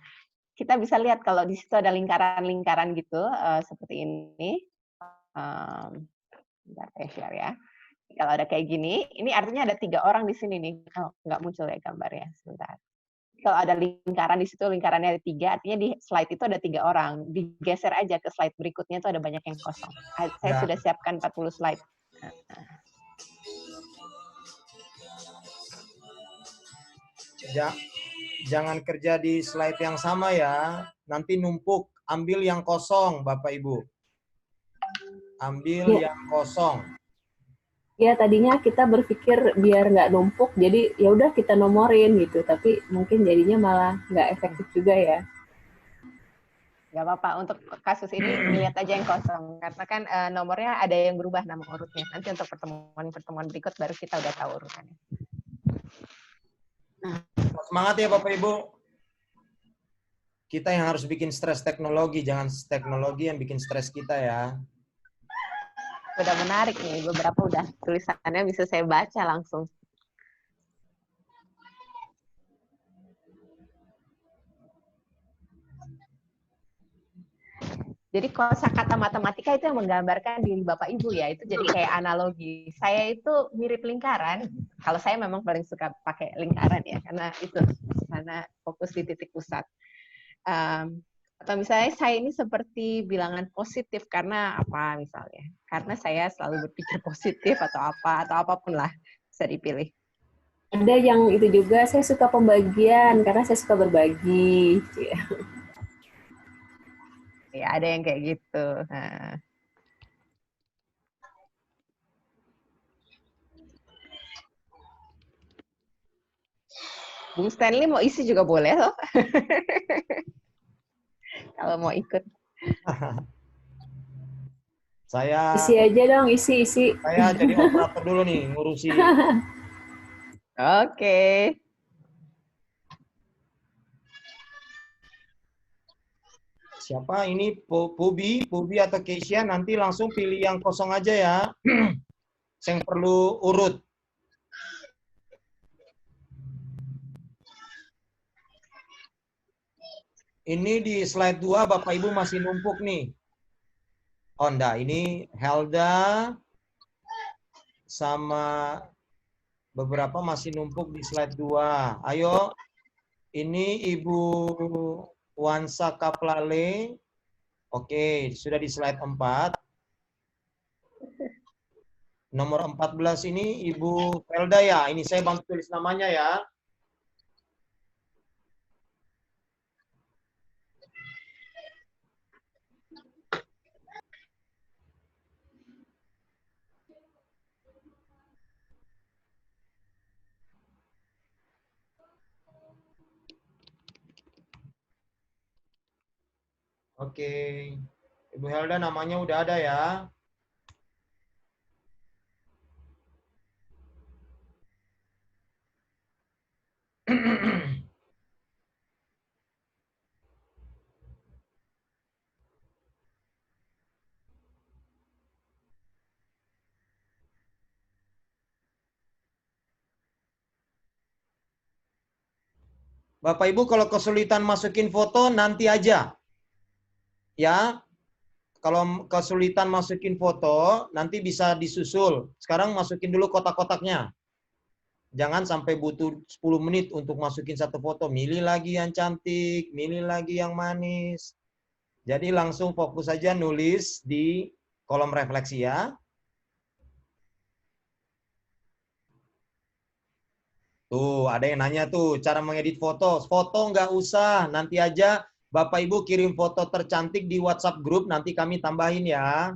Kita bisa lihat kalau di situ ada lingkaran-lingkaran gitu, seperti ini. Bentar, saya share ya. Kalau ada kayak gini, ini artinya ada 3 orang di sini nih. Oh, nggak muncul ya gambarnya, sebentar. Kalau ada lingkaran di situ, lingkarannya ada 3, artinya di slide itu ada 3 orang. Digeser aja ke slide berikutnya itu ada banyak yang kosong. Saya Ya. sudah siapkan 40 slide. Jangan kerja di slide yang sama ya. Nanti numpuk. Ambil yang kosong, Bapak Ibu. Ambil yang kosong. Ya, tadinya kita berpikir biar nggak numpuk, jadi ya udah kita nomorin gitu. Tapi mungkin jadinya malah nggak efektif juga ya. Nggak apa-apa, untuk kasus ini lihat aja yang kosong. Karena kan nomornya ada yang berubah nama urutnya. Nanti untuk pertemuan-pertemuan berikut baru kita udah tahu urutannya. Semangat ya Bapak Ibu. Kita yang harus bikin stres teknologi, jangan teknologi yang bikin stres kita ya. Udah menarik nih, beberapa udah tulisannya bisa saya baca langsung. Jadi kosakata matematika itu yang menggambarkan diri Bapak Ibu ya, itu jadi kayak analogi. Saya itu mirip lingkaran. Kalau saya memang paling suka pakai lingkaran ya, karena fokus di titik pusat. Atau misalnya saya ini seperti bilangan positif karena apa misalnya? Karena saya selalu berpikir positif atau apapun lah bisa dipilih. Ada yang itu juga, saya suka pembagian karena saya suka berbagi. Ya, ada yang kayak gitu. Nah. Bung Stanley mau isi juga boleh loh. Kalau mau ikut. Isi aja dong, isi. Saya jadi operator dulu nih, ngurusi. Oke. Siapa ini? Pubi atau Keisha, nanti langsung pilih yang kosong aja ya. Yang perlu urut. Ini di slide 2 Bapak Ibu masih numpuk nih. Oh enggak, ini Helda sama beberapa masih numpuk di slide 2. Ayo, ini Ibu Wansa Kaplale. Oke, sudah di slide 4. Nomor 14 ini Ibu Helda ya. Ini saya bantu tulis namanya ya. Oke. Ibu Helda namanya udah ada ya. Bapak Ibu kalau kesulitan masukin foto nanti aja. Ya. Kalau kesulitan masukin foto nanti bisa disusul. Sekarang masukin dulu kotak-kotaknya. Jangan sampai butuh 10 menit untuk masukin satu foto. Milih lagi yang cantik, milih lagi yang manis. Jadi langsung fokus aja nulis di kolom refleksi ya. Tuh, ada yang nanya tuh, cara mengedit foto. Foto nggak usah, nanti aja Bapak Ibu kirim foto tercantik di WhatsApp grup, nanti kami tambahin ya.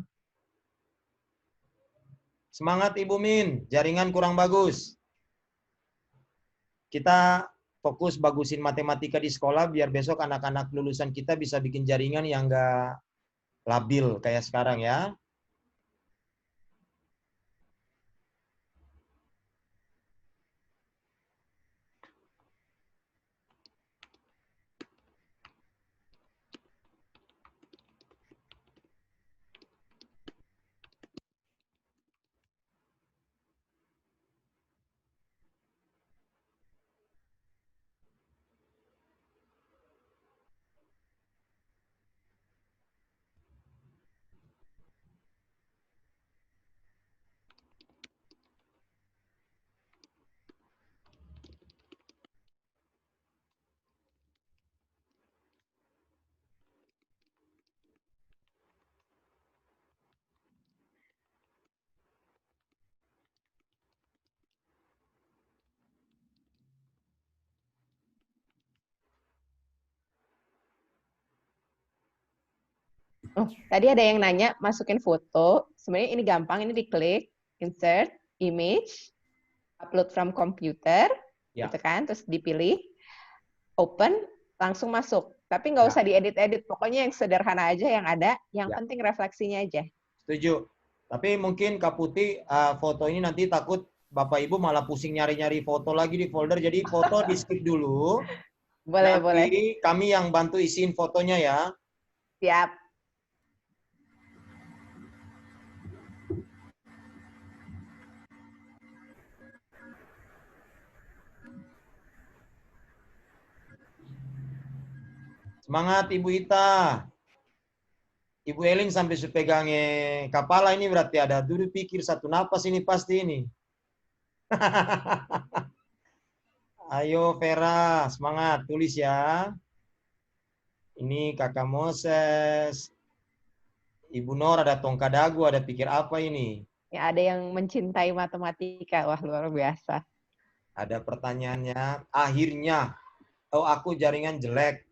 Semangat Ibu Min, jaringan kurang bagus. Kita fokus bagusin matematika di sekolah, biar besok anak-anak lulusan kita bisa bikin jaringan yang nggak labil kayak sekarang ya. Oh, tadi ada yang nanya masukin foto. Sebenarnya ini gampang, ini diklik, insert, image, upload from computer, gitu kan, terus dipilih, open, langsung masuk. Tapi nggak usah diedit-edit, pokoknya yang sederhana aja yang ada, yang penting refleksinya aja. Setuju. Tapi mungkin Kak Putih, foto ini nanti takut Bapak Ibu malah pusing nyari-nyari foto lagi di folder, jadi foto di skip dulu. Boleh, boleh. Kami yang bantu isiin fotonya ya. Siap. Semangat Ibu Ita. Ibu Elin sampai supegangnya kepala ini berarti ada duduk pikir satu napas ini pasti ini. Ayo Vera, semangat tulis ya. Ini Kakak Moses. Ibu Nor ada tongkat dagu, ada pikir apa ini? Ya, ada yang mencintai matematika. Wah, luar biasa. Ada pertanyaannya. Akhirnya, oh aku jaringan jelek,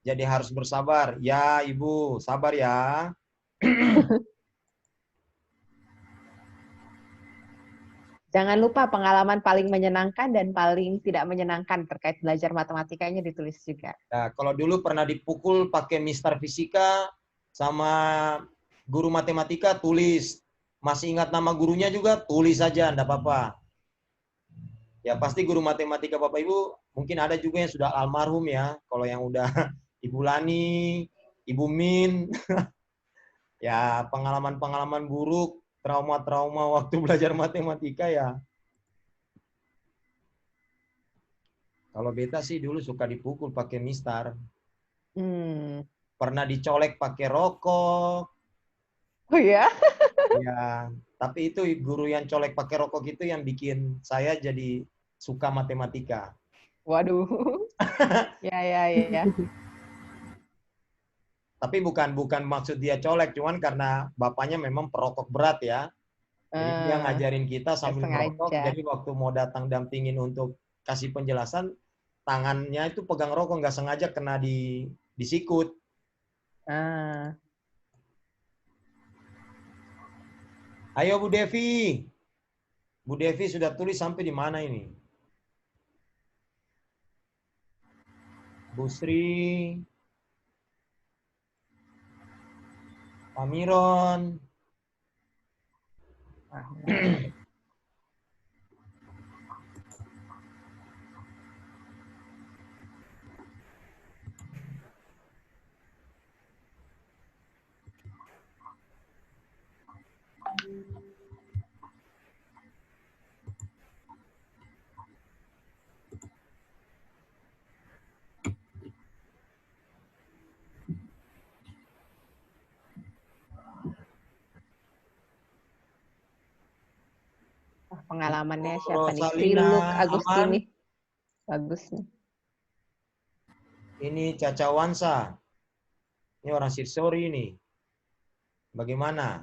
jadi harus bersabar. Ya Ibu, sabar ya. Jangan lupa pengalaman paling menyenangkan dan paling tidak menyenangkan terkait belajar matematikanya ditulis juga. Nah, kalau dulu pernah dipukul pakai Mister Fisika sama guru matematika, tulis. Masih ingat nama gurunya juga, tulis saja, enggak apa-apa. Ya pasti guru matematika Bapak Ibu, mungkin ada juga yang sudah almarhum ya. Kalau yang udah Ibu Lani, Ibu Min, ya pengalaman-pengalaman buruk, trauma-trauma waktu belajar matematika ya. Kalau beta sih dulu suka dipukul pakai mistar. Pernah dicolek pakai rokok. Oh ya? Ya, tapi itu guru yang colek pakai rokok itu yang bikin saya jadi suka matematika. Waduh. Ya. Tapi bukan maksud dia colek, cuman karena bapaknya memang perokok berat ya. Jadi dia ngajarin kita sambil merokok. Jadi waktu mau datang dampingin untuk kasih penjelasan, tangannya itu pegang rokok, nggak sengaja kena di sikut. Ayo Bu Devi. Bu Devi sudah tulis sampai di mana ini? Bu Sri. Pamiron. Pengalamannya siapa nih? Triluk Agustini. Bagus nih. Ini Caca Wansa. Ini orang Sirsori ini. Bagaimana?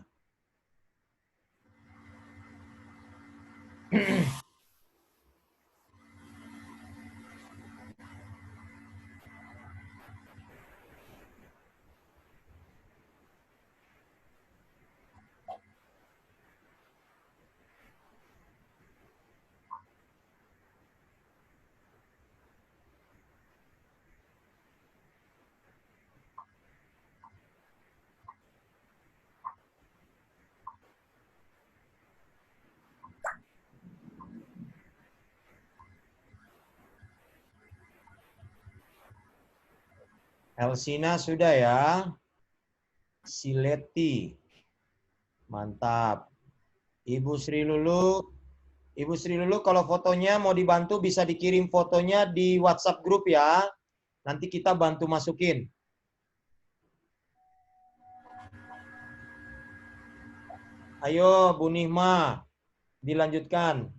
Elsina sudah ya. Sileti. Mantap. Ibu Sri Lulu. Ibu Sri Lulu kalau fotonya mau dibantu bisa dikirim fotonya di WhatsApp grup ya. Nanti kita bantu masukin. Ayo Bu Nihma. Dilanjutkan.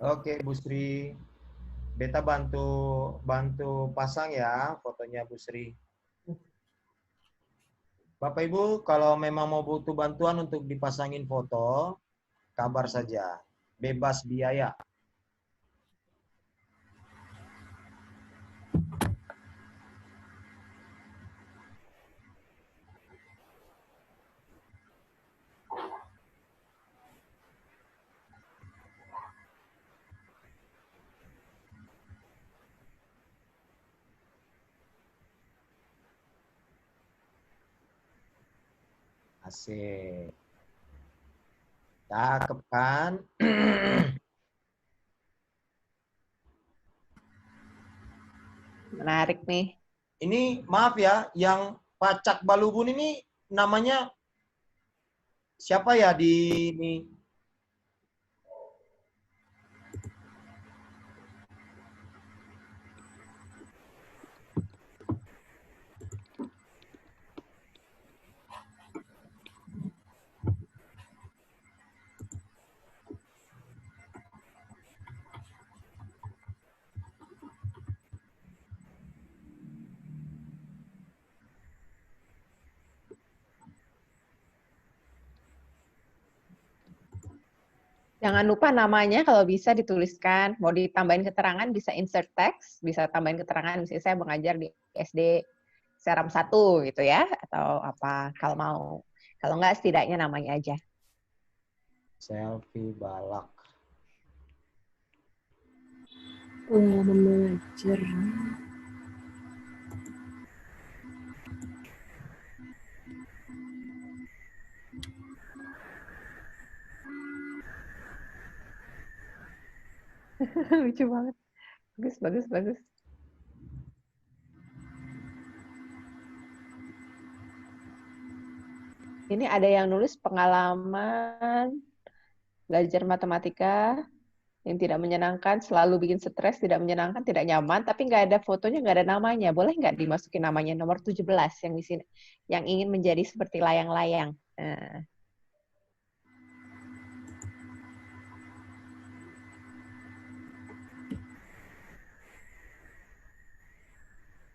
Oke, Bu Sri. Beta bantu pasang ya fotonya Bu Sri. Bapak Ibu, kalau memang mau butuh bantuan untuk dipasangin foto, kabar saja. Bebas biaya. Asik. Cakep kan? Menarik nih. Ini maaf ya, yang Pacak Balubun ini namanya siapa ya di ini? Jangan lupa namanya kalau bisa dituliskan. Mau ditambahin keterangan bisa insert text, bisa tambahin keterangan. Misalnya saya mengajar di SD Seram 1 gitu ya, atau apa kalau mau. Kalau enggak setidaknya namanya aja. Selfie balak. Pengalaman mengajar. Lucu banget. Bagus, bagus, bagus. Ini ada yang nulis pengalaman belajar matematika yang tidak menyenangkan, selalu bikin stres, tidak menyenangkan, tidak nyaman, tapi nggak ada fotonya, nggak ada namanya. Boleh nggak dimasukin namanya? Nomor 17 yang di sini, yang ingin menjadi seperti layang-layang. Nah.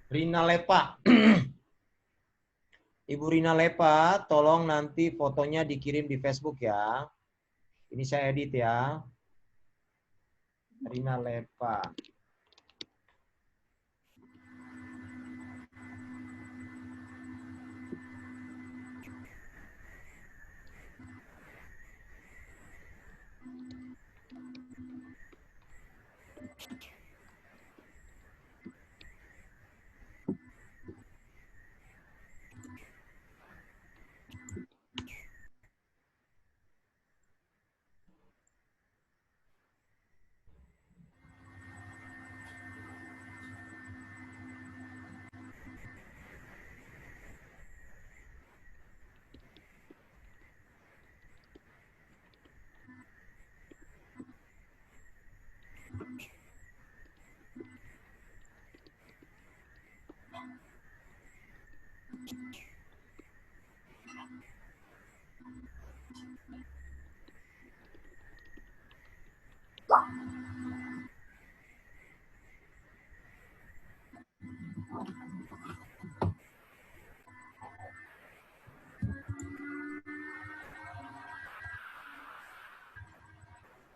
Rina Lepa. Ibu Rina Lepa, tolong nanti fotonya dikirim di Facebook ya. Ini saya edit ya. Rina Lepa.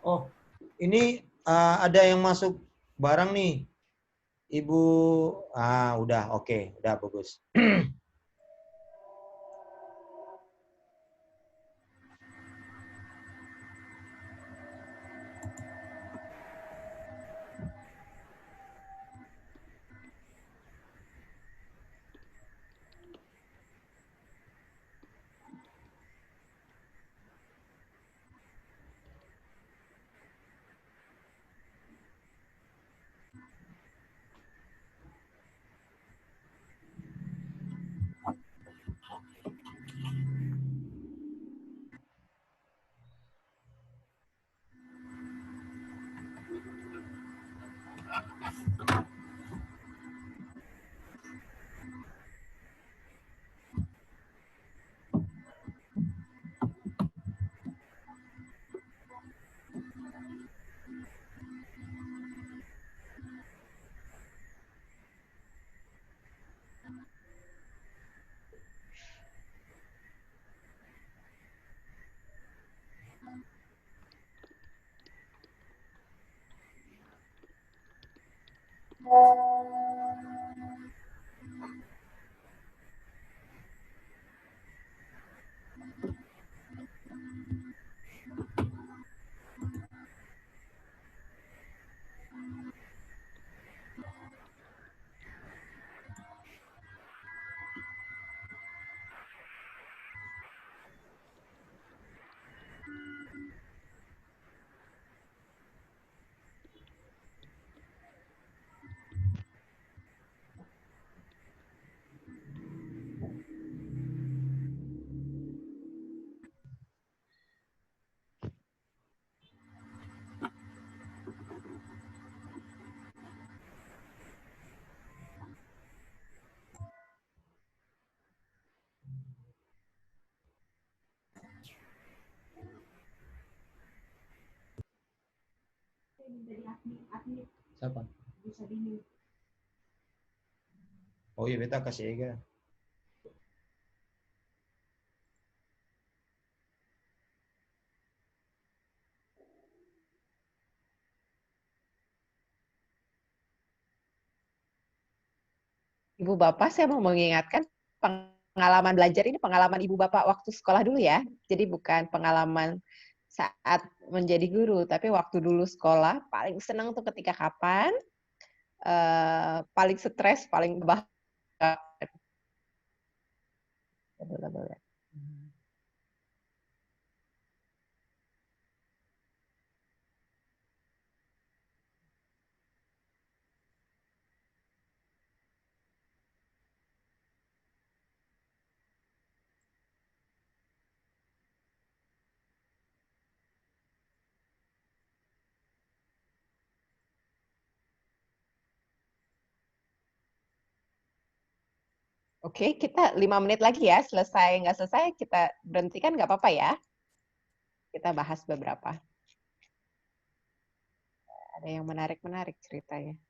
Oh, ini ada yang masuk barang nih. Ibu, udah, oke, udah bagus. Siapa? Oh iya, beta kasih Ega. Ibu Bapak, saya mau mengingatkan pengalaman belajar ini pengalaman Ibu Bapak waktu sekolah dulu ya. Jadi bukan pengalaman saat menjadi guru, tapi waktu dulu sekolah paling senang tuh ketika kapan, paling stres, paling bahkan. Oke, kita 5 menit lagi ya. Selesai, nggak selesai, kita berhentikan nggak apa-apa ya. Kita bahas beberapa. Ada yang menarik-menarik ceritanya.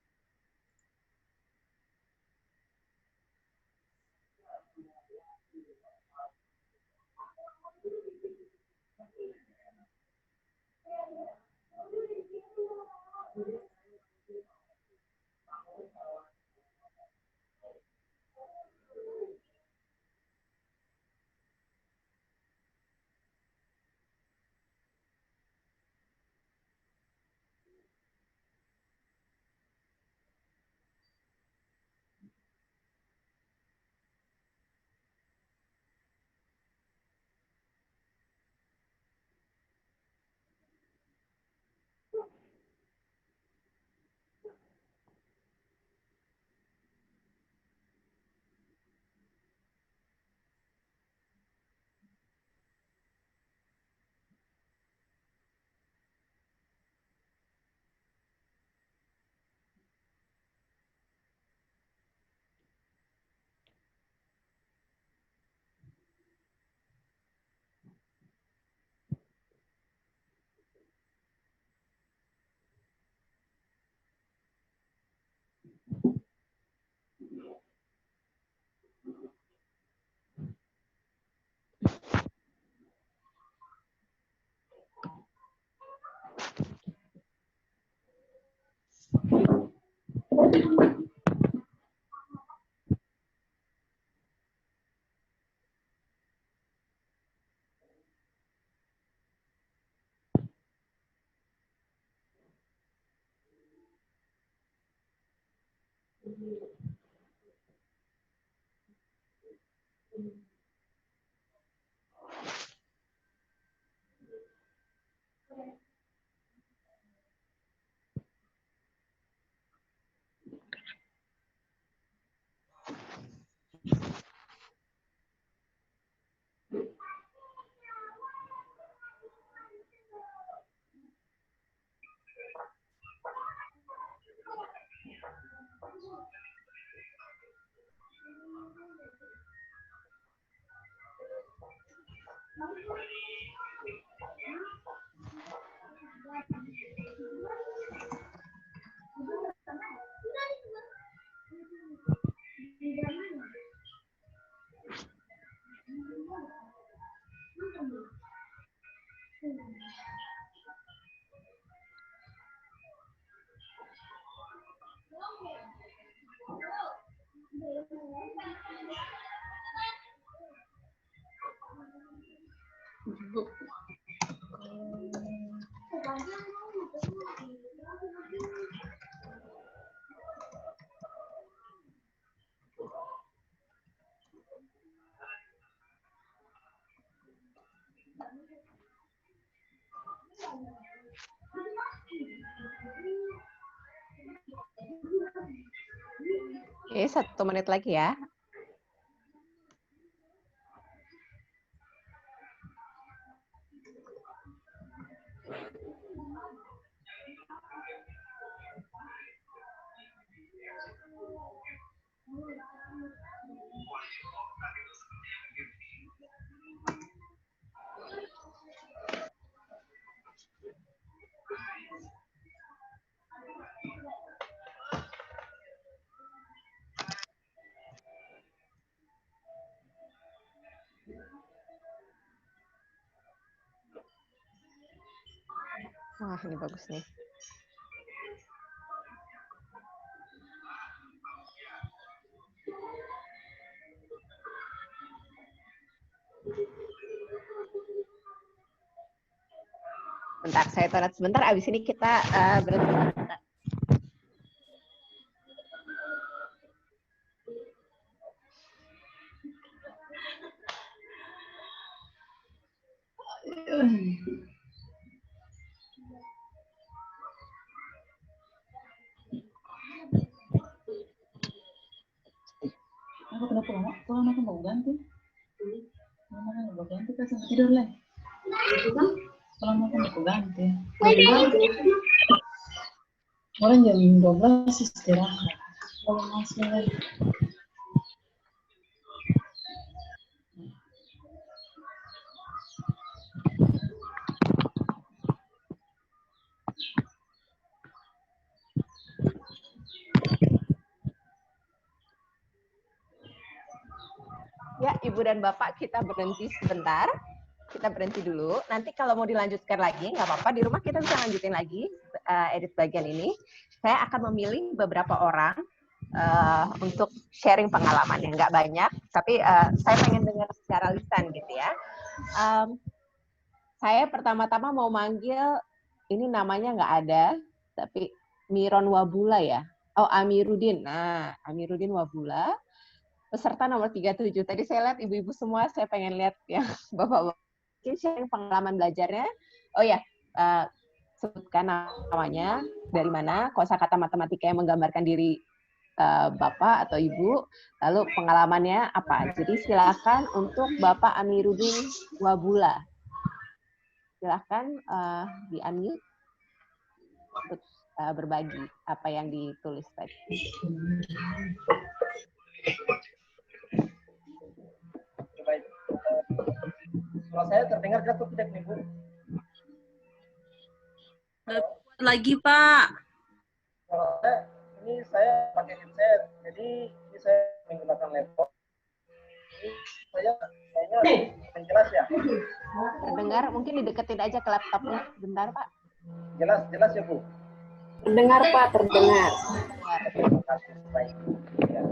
Oke, 1 menit lagi ya. Wah, ini bagus nih. Bentar, saya toilet sebentar. Abis ini kita berhenti. Aku kenapa lama? Kok lama aku mau ganti? Lama kan mau ganti kan sampai tidur lah. Kalau mau kan aku ganti. Orang jam 12 istirahat. Kalau masih lagi. Ya, Ibu dan Bapak, kita berhenti sebentar. Kita berhenti dulu. Nanti kalau mau dilanjutkan lagi, nggak apa-apa. Di rumah kita bisa lanjutin lagi edit bagian ini. Saya akan memilih beberapa orang untuk sharing pengalamannya. Nggak banyak, tapi saya pengen dengar secara lisan gitu ya. Saya pertama-tama mau manggil, ini namanya nggak ada, tapi Miron Wabula ya. Oh, Amiruddin. Nah, Amiruddin Wabula. Peserta nomor 37. Tadi saya lihat ibu-ibu semua, saya pengen lihat ya bapak-bapak. Mungkin sharing pengalaman belajarnya. Oh ya, sebutkan namanya, dari mana, kosakata matematika yang menggambarkan diri bapak atau ibu, lalu pengalamannya apa. Jadi silakan untuk Bapak Amiruddin Wabula. Silakan di-unmute untuk berbagi apa yang ditulis tadi. Baik. Kalau saya terdengar atau tidak nih, Bu? Lagi, Pak. Kalau saya pakai headset, jadi ini saya menggunakan laptop. Ini saya kayaknya jelas ya. Terdengar, mungkin dideketin aja ke laptopnya. Bentar, Pak. Jelas ya, Bu? Terdengar, Pak, terdengar. Terima kasih. Baik. Ya.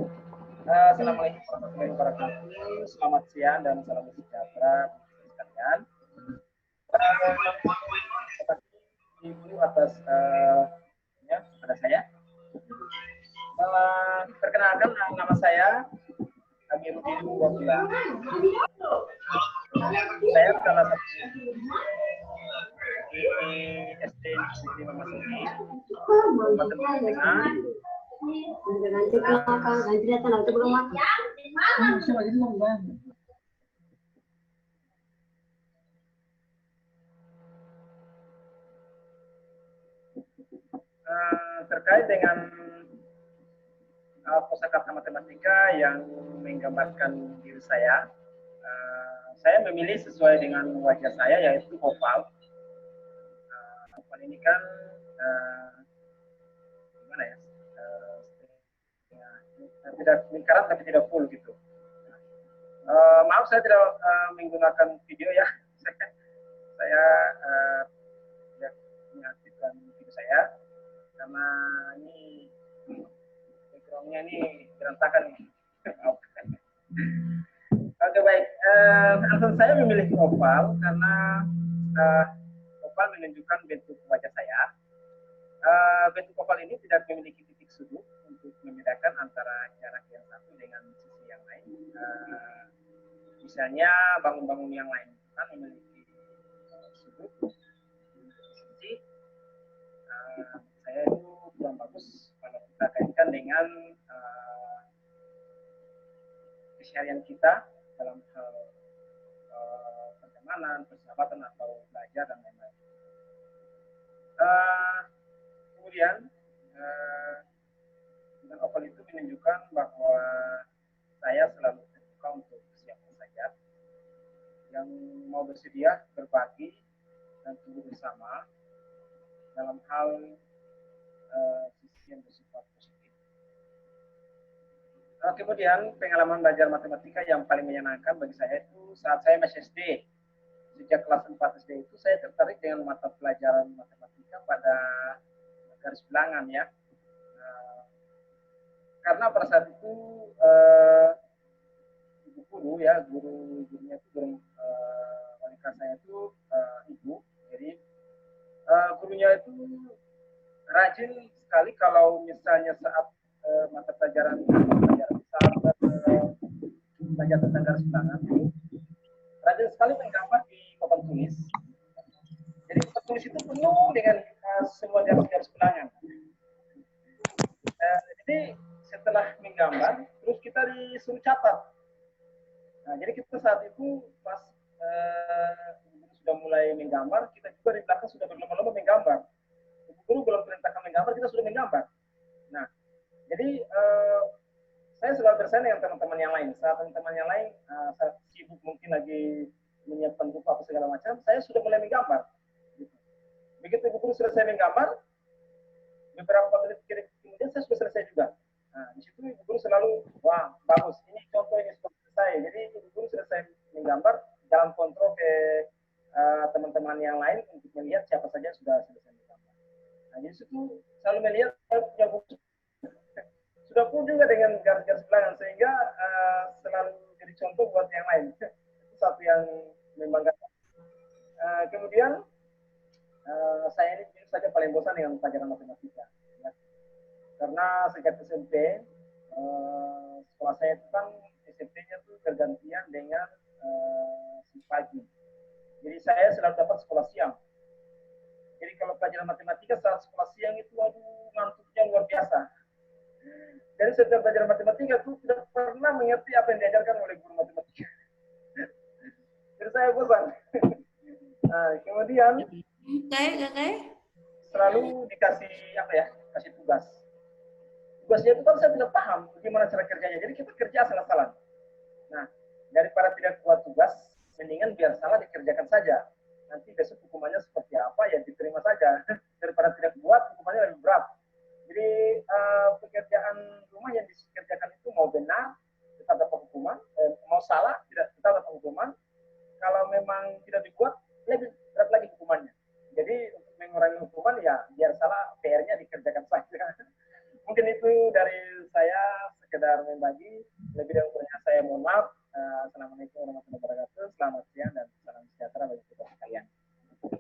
Assalamualaikum warahmatullahi wabarakatuh. Selamat siang dan salam sejahtera sekalian. Ibu atas ya, pada saya. Perkenalkan nama saya Amiruddin Wabula. Saya salah satu di SD Negeri Memasuki Kabupaten Tengah. Terkait dengan kosakata matematika yang menggambarkan diri saya memilih sesuai dengan wajah saya, yaitu oval. Oval ini kan gimana ya? Tidak lingkaran tapi tidak full gitu. Maaf saya tidak menggunakan video ya. Saya tidak mengaktifkan video saya karena ini backgroundnya ini berantakan. Oke, baik. Alasan saya memilih oval karena oval menunjukkan bentuk wajah saya. Bentuk oval ini tidak memiliki titik sudut untuk membedakan antara jarak yang satu dengan sisi yang lain. Misalnya bangun-bangun yang lain kan memiliki sudut sisi. Saya itu kurang bagus kalau kita kaitkan dengan keseharian kita dalam hal pertemanan, persahabatan atau belajar dan lain-lain. Kemudian dengan oval itu menunjukkan bahwa saya selalu terbuka untuk siapa saja yang mau bersedia berbagi dan tumbuh bersama dalam hal sisi yang bersifat positif. Kemudian pengalaman belajar matematika yang paling menyenangkan bagi saya itu saat saya masih SD. Sejak kelas 4 SD itu saya tertarik dengan mata pelajaran matematika garis bilangan ya. Karena pada saat itu ibu guru ya, gurunya itu wali kelas saya itu ibu, jadi gurunya itu rajin sekali kalau misalnya saat mata pelajaran belajar tentang garis bilangan itu rajin sekali menggambar di papan tulis. Jadi papan tulis itu penuh dengan semua garis bilangan. Jadi setelah menggambar, terus kita disuruh catat. Nah, jadi kita saat itu pas sudah mulai menggambar, kita juga di belakang sudah berlomba-lomba menggambar. Guru belum perintahkan menggambar, kita sudah menggambar. Nah, jadi saya selalu bersaing dengan teman-teman yang lain. Saat teman-teman yang lain saat sibuk mungkin lagi menyiapkan buku apa segala macam, saya sudah mulai menggambar. Begitu guru selesai menggambar, beberapa menit kemudian saya sudah selesai juga. Nah, di situ ibu guru selalu, wah bagus, ini contoh ini sudah selesai. Jadi ibu guru selesai menggambar, jangan kontrol ke teman-teman yang lain untuk melihat siapa saja sudah selesai menggambar. Nah, di situ selalu melihat saya punya buku sudah pun juga dengan garis-garis bilangan, sehingga selalu jadi contoh buat yang lain. Itu satu yang membanggakan. Kemudian saya ini saja paling bosan dengan pelajaran matematika. Ya. Karena sejak SMP, sekolah saya itu kan SMP-nya tuh bergantian dengan si pagi. Jadi saya selalu dapat sekolah siang. Jadi kalau pelajaran matematika saat sekolah siang itu, aduh, ngantuknya luar biasa. Jadi setiap pelajaran matematika itu tidak pernah mengerti apa yang diajarkan oleh guru matematika. Jadi saya bosan. Nah, kemudian selalu dikasih apa ya, kasih tugas. Tugasnya itu kan saya tidak paham bagaimana cara kerjanya. Jadi kita kerja asal-asalan. Nah, daripada tidak buat tugas, mendingan biar salah dikerjakan saja. Nanti besok hukumannya seperti apa ya diterima saja. Daripada tidak buat, hukumannya lebih berat. Jadi pekerjaan rumah yang dikerjakan itu mau benar tetap dapat hukuman, mau salah tidak tetap dapat hukuman. Kalau memang tidak dibuat lebih berat lagi hukumannya. Jadi untuk mengurangi hukuman ya biar salah PR-nya dikerjakan saja. Mungkin itu dari saya sekedar membagi. Lebih dan kurangnya saya mohon maaf. Assalamualaikum warahmatullahi wabarakatuh. Selamat siang dan salam sejahtera bagi kita sekalian.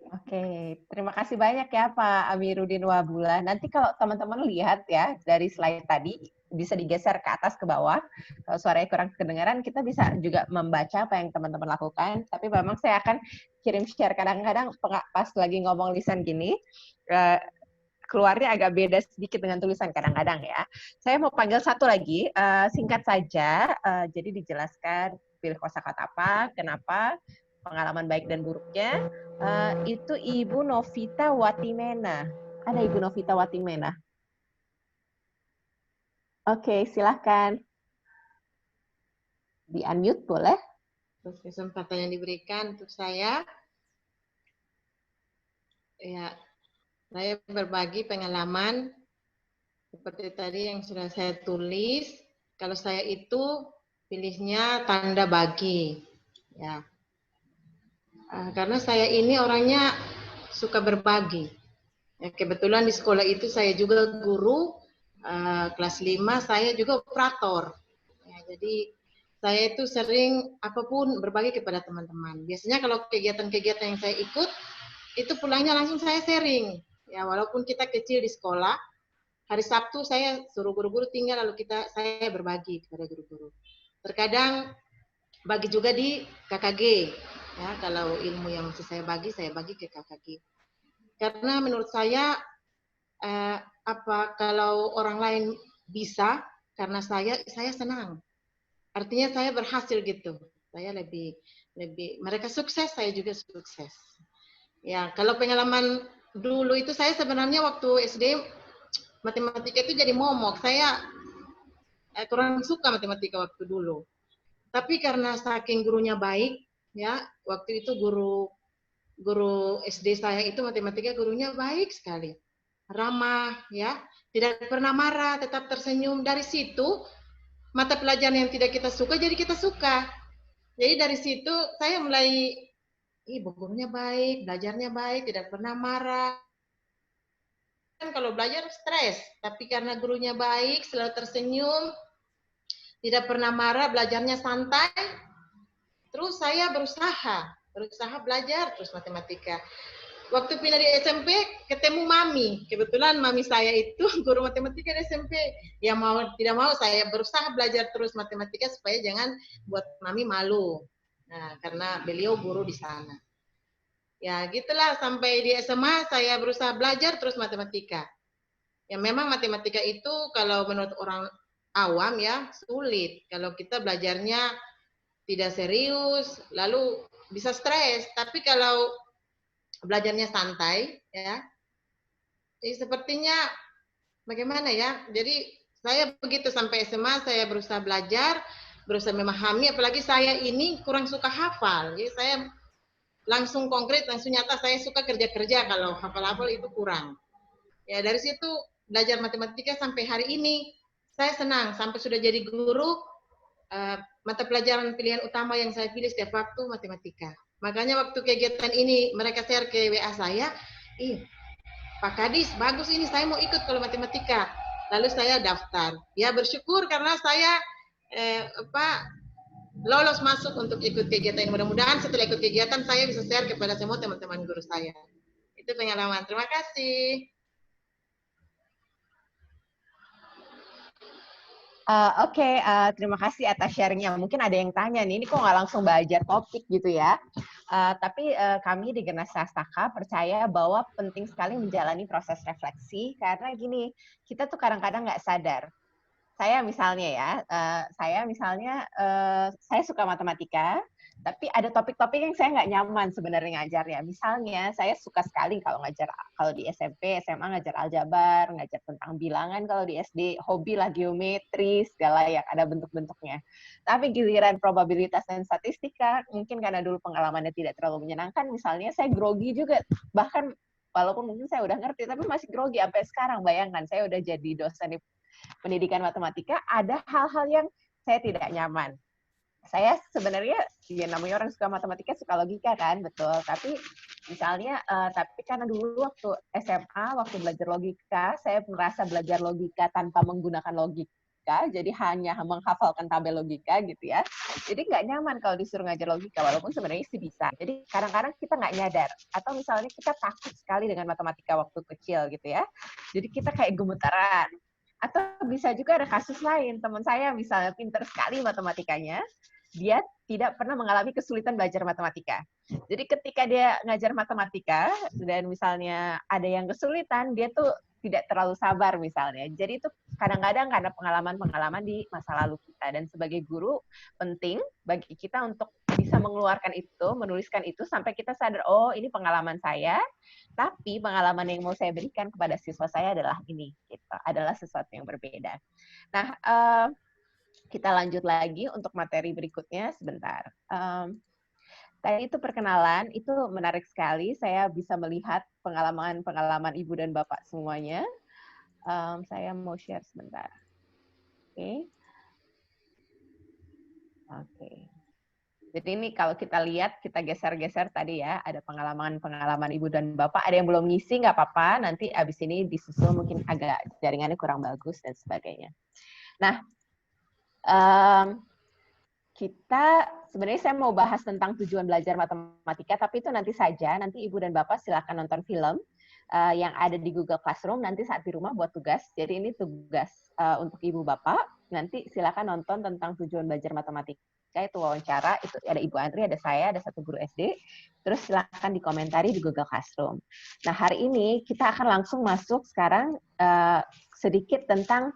Oke, terima kasih banyak ya Pak Amiruddin Wahbullah. Nanti kalau teman-teman lihat ya dari slide tadi, bisa digeser ke atas ke bawah. Kalau suaranya kurang kedengaran, kita bisa juga membaca apa yang teman-teman lakukan. Tapi memang saya akan kirim share kadang-kadang pas lagi ngomong lisan gini, keluarnya agak beda sedikit dengan tulisan kadang-kadang ya. Saya mau panggil satu lagi, singkat saja, jadi dijelaskan pilih kosakata apa, kenapa, pengalaman baik dan buruknya. Itu Ibu Novita Watimena. Ada Ibu Novita Watimena? Oke, silahkan. Di-unmute boleh? Terus kesempatan yang diberikan untuk saya. Ya, saya berbagi pengalaman seperti tadi yang sudah saya tulis. Kalau saya itu pilihnya tanda bagi. Ya. Karena saya ini orangnya suka berbagi. Ya, kebetulan di sekolah itu saya juga guru, kelas 5 saya juga operator. Ya, jadi saya itu sering apapun berbagi kepada teman-teman. Biasanya kalau kegiatan-kegiatan yang saya ikut, itu pulangnya langsung saya sharing. Ya, walaupun kita kecil di sekolah, hari Sabtu saya suruh guru-guru tinggal, lalu saya berbagi kepada guru-guru. Terkadang bagi juga di KKG. Ya, kalau ilmu yang mesti saya bagi ke KKG. Karena menurut saya kalau orang lain bisa, karena saya senang. Artinya saya berhasil gitu. Saya lebih mereka sukses, saya juga sukses. Ya, kalau pengalaman dulu itu saya sebenarnya waktu SD matematika itu jadi momok. Saya kurang suka matematika waktu dulu. Tapi karena saking gurunya baik, ya, waktu itu guru SD saya itu matematika gurunya baik sekali. Ramah, ya, tidak pernah marah, tetap tersenyum. Dari situ mata pelajaran yang tidak kita suka jadi kita suka. Jadi dari situ saya mulai, ibu gurunya baik, belajarnya baik, tidak pernah marah. kan kalau belajar stres, tapi karena gurunya baik, selalu tersenyum, tidak pernah marah, belajarnya santai, terus saya berusaha belajar terus matematika. Waktu pindah di SMP, ketemu Mami. Kebetulan Mami saya itu guru matematika di SMP. Ya mau tidak mau saya berusaha belajar terus matematika supaya jangan buat Mami malu. Nah, karena beliau guru di sana. Ya gitulah sampai di SMA saya berusaha belajar terus matematika. Ya memang matematika itu kalau menurut orang awam ya sulit. Kalau kita belajarnya tidak serius, lalu bisa stres. Tapi kalau belajarnya santai, ya, sepertinya bagaimana ya? Jadi saya begitu sampai SMA saya berusaha belajar, berusaha memahami. Apalagi saya ini kurang suka hafal, jadi saya langsung konkret, langsung nyata. Saya suka kerja-kerja, kalau hafal-hafal itu kurang. Ya dari situ belajar matematika sampai hari ini saya senang. Sampai sudah jadi guru, mata pelajaran pilihan utama yang saya pilih setiap waktu matematika. Makanya waktu kegiatan ini mereka share ke WA saya, Pak Kadis, bagus ini, saya mau ikut kalau matematika. Lalu saya daftar. Ya bersyukur karena saya lolos masuk untuk ikut kegiatan ini. Mudah-mudahan setelah ikut kegiatan saya bisa share kepada semua teman-teman guru saya. Itu pengalaman. Terima kasih. Oke, terima kasih atas sharingnya. Mungkin ada yang tanya nih, ini kok nggak langsung belajar topik gitu ya? Tapi kami di Gernas Sastaka percaya bahwa penting sekali menjalani proses refleksi, karena gini, kita tuh kadang-kadang nggak sadar. Saya misalnya saya suka matematika, tapi ada topik-topik yang saya nggak nyaman sebenarnya ngajarnya. Misalnya, saya suka sekali kalau di SMP, SMA ngajar aljabar, ngajar tentang bilangan. Kalau di SD, hobi lah geometri, segala yang ada bentuk-bentuknya. Tapi giliran probabilitas dan statistika, mungkin karena dulu pengalamannya tidak terlalu menyenangkan, misalnya saya grogi juga. Bahkan, walaupun mungkin saya udah ngerti, tapi masih grogi sampai sekarang. Bayangkan, saya udah jadi dosen di pendidikan matematika, ada hal-hal yang saya tidak nyaman. Saya sebenarnya, ya namanya orang suka matematika, suka logika kan, betul. Tapi misalnya, tapi karena dulu waktu SMA, waktu belajar logika, saya merasa belajar logika tanpa menggunakan logika, jadi hanya menghafalkan tabel logika gitu ya. Jadi nggak nyaman kalau disuruh ngajar logika, walaupun sebenarnya sih bisa. Jadi kadang-kadang kita nggak nyadar. Atau misalnya kita takut sekali dengan matematika waktu kecil gitu ya. Jadi kita kayak gemetaran. Atau bisa juga ada kasus lain, teman saya misalnya pinter sekali matematikanya, dia tidak pernah mengalami kesulitan belajar matematika. Jadi ketika dia ngajar matematika, dan misalnya ada yang kesulitan, dia tuh tidak terlalu sabar misalnya. Jadi itu kadang-kadang karena pengalaman-pengalaman di masa lalu kita. Dan sebagai guru, penting bagi kita untuk bisa mengeluarkan itu, menuliskan itu, sampai kita sadar, oh ini pengalaman saya, tapi pengalaman yang mau saya berikan kepada siswa saya adalah ini, gitu. Adalah sesuatu yang berbeda. Nah, kita lanjut lagi untuk materi berikutnya sebentar. Tadi itu perkenalan, itu menarik sekali. Saya bisa melihat pengalaman-pengalaman Ibu dan Bapak semuanya. Saya mau share sebentar. Oke. Jadi ini kalau kita lihat, kita geser-geser tadi ya, ada pengalaman-pengalaman Ibu dan Bapak. Ada yang belum ngisi, nggak apa-apa. Nanti abis ini disusul mungkin agak jaringannya kurang bagus dan sebagainya. Nah, kita sebenarnya saya mau bahas tentang tujuan belajar matematika, tapi itu nanti saja. Nanti Ibu dan Bapak silakan nonton film yang ada di Google Classroom. Nanti saat di rumah buat tugas. Jadi ini tugas untuk Ibu Bapak. Nanti silakan nonton tentang tujuan belajar matematika. Itu wawancara. Itu ada Ibu Andri, ada saya, ada satu guru SD. Terus silakan dikomentari di Google Classroom. Nah hari ini kita akan langsung masuk sekarang sedikit tentang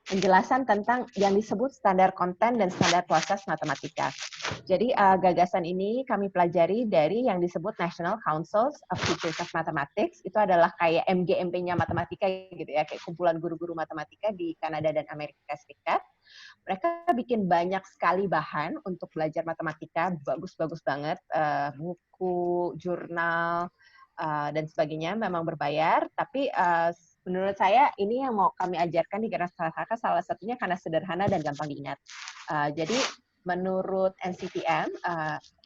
penjelasan tentang yang disebut standar konten dan standar proses matematika. Jadi gagasan ini kami pelajari dari yang disebut National Council of Teachers of Mathematics. Itu adalah kayak MGMP-nya matematika gitu ya, kayak kumpulan guru-guru matematika di Kanada dan Amerika Serikat. Mereka bikin banyak sekali bahan untuk belajar matematika, bagus-bagus banget, buku, jurnal, dan sebagainya, memang berbayar, tapi menurut saya ini yang mau kami ajarkan di Gernas Sastaka salah satunya karena sederhana dan gampang diingat. Jadi menurut NCTM,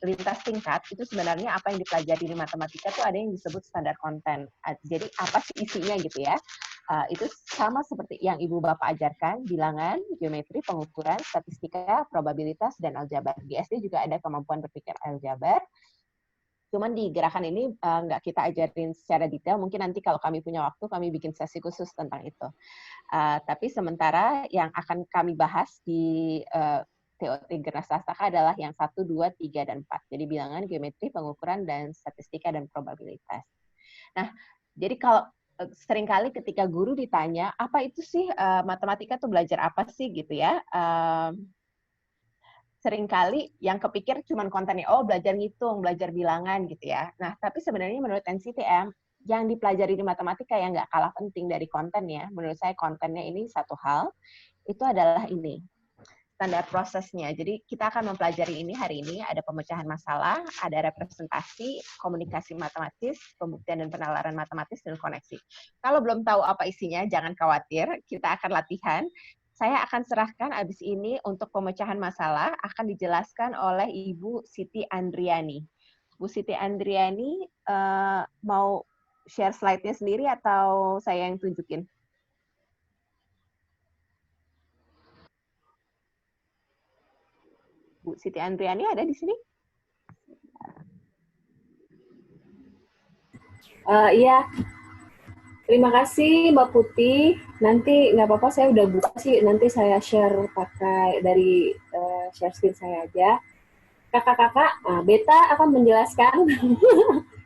lintas tingkat itu sebenarnya apa yang dipelajari di matematika itu ada yang disebut standar konten. Jadi apa sih isinya gitu ya? Itu sama seperti yang Ibu Bapak ajarkan, bilangan, geometri, pengukuran, statistika, probabilitas, dan aljabar. Di SD juga ada kemampuan berpikir aljabar. Cuman di gerakan ini nggak kita ajarin secara detail, mungkin nanti kalau kami punya waktu, kami bikin sesi khusus tentang itu. Tapi sementara yang akan kami bahas di TOT Gernas Sastaka adalah yang 1, 2, 3, dan 4. Jadi bilangan, geometri, pengukuran, dan statistika, dan probabilitas. Nah, jadi kalau seringkali ketika guru ditanya, apa itu sih matematika tuh belajar apa sih gitu ya, seringkali yang kepikir cuma kontennya, oh belajar ngitung, belajar bilangan gitu ya. Nah, tapi sebenarnya menurut NCTM, yang dipelajari di matematika yang nggak kalah penting dari kontennya, menurut saya kontennya ini satu hal, itu adalah ini, standar prosesnya. Jadi kita akan mempelajari ini hari ini, ada pemecahan masalah, ada representasi, komunikasi matematis, pembuktian dan penalaran matematis, dan koneksi. Kalau belum tahu apa isinya, jangan khawatir, kita akan latihan. Saya akan serahkan abis ini untuk pemecahan masalah, akan dijelaskan oleh Ibu Siti Andriani. Bu Siti Andriani mau share slide-nya sendiri atau saya yang tunjukin? Bu Siti Andriani ada di sini? Iya. Terima kasih Mbak Putih. Nanti nggak apa-apa, saya udah buka sih. Nanti saya share pakai dari share screen saya aja. Kakak-kakak, Beta akan menjelaskan.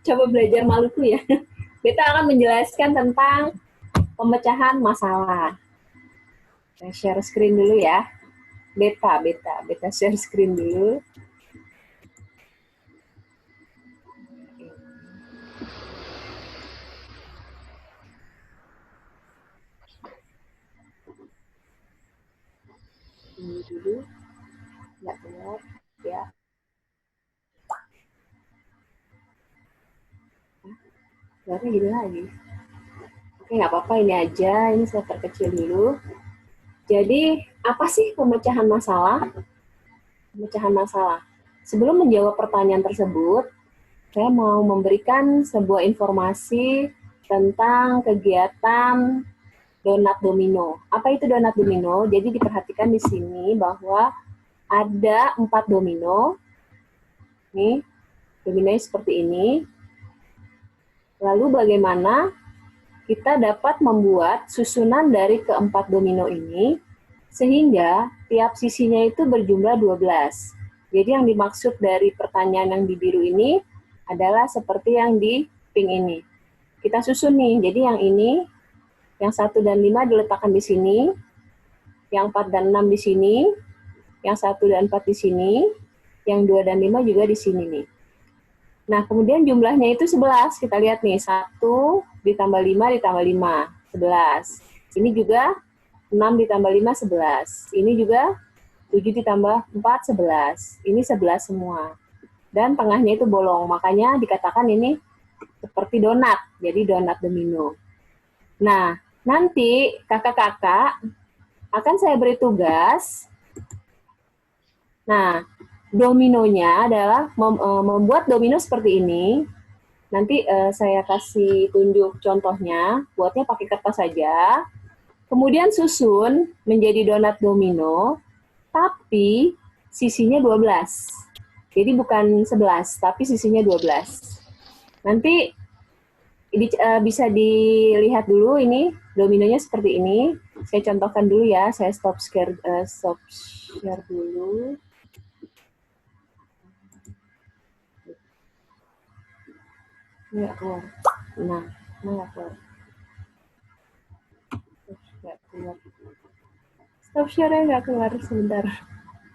Coba belajar Maluku ya. Beta akan menjelaskan tentang pemecahan masalah. Saya share screen dulu ya. Beta share screen dulu. Ini dulu, nggak keluar, ya. Keluarnya gini lagi. Oke, nggak apa-apa, ini aja. Ini saya perkecil dulu. Jadi, apa sih pemecahan masalah? Pemecahan masalah. Sebelum menjawab pertanyaan tersebut, saya mau memberikan sebuah informasi tentang kegiatan donat domino. Apa itu donat domino? Jadi diperhatikan di sini bahwa ada 4 domino. Nih, dominonya seperti ini. Lalu bagaimana kita dapat membuat susunan dari keempat domino ini sehingga tiap sisinya itu berjumlah 12. Jadi yang dimaksud dari pertanyaan yang di biru ini adalah seperti yang di pink ini. Kita susun nih, jadi yang ini, yang 1 dan 5 diletakkan di sini, yang 4 dan 6 di sini, yang 1 dan 4 di sini, yang 2 dan 5 juga di sini nih. Nah, kemudian jumlahnya itu 11. Kita lihat nih, 1 ditambah 5 ditambah 5, 11. Ini juga 6 ditambah 5, 11. Ini juga 7 ditambah 4, 11. Ini 11 semua. Dan tengahnya itu bolong, makanya dikatakan ini seperti donat, jadi donat domino. Nah, nanti kakak-kakak akan saya beri tugas. Nah, dominonya adalah membuat domino seperti ini. Nanti saya kasih tunjuk contohnya, buatnya pakai kertas saja. Kemudian susun menjadi donat domino, tapi sisinya 12. Jadi bukan 11, tapi sisinya 12. Nanti bisa dilihat dulu ini, dominonya seperti ini. Saya contohkan dulu ya, saya stop share dulu. Nggak keluar. Nah, nggak keluar. Nggak keluar. Stop share-nya nggak keluar sebentar.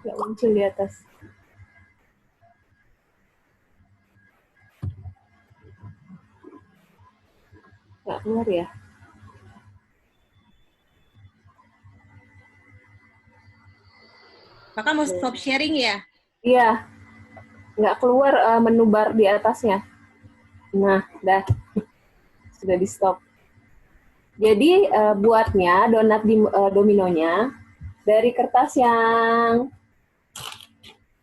Nggak muncul di atas. Nggak keluar ya? Kakak mau stop sharing ya? Iya. Nggak keluar menu bar di atasnya. Nah, dah. Sudah di stop. Jadi, buatnya donat dominonya dari kertas yang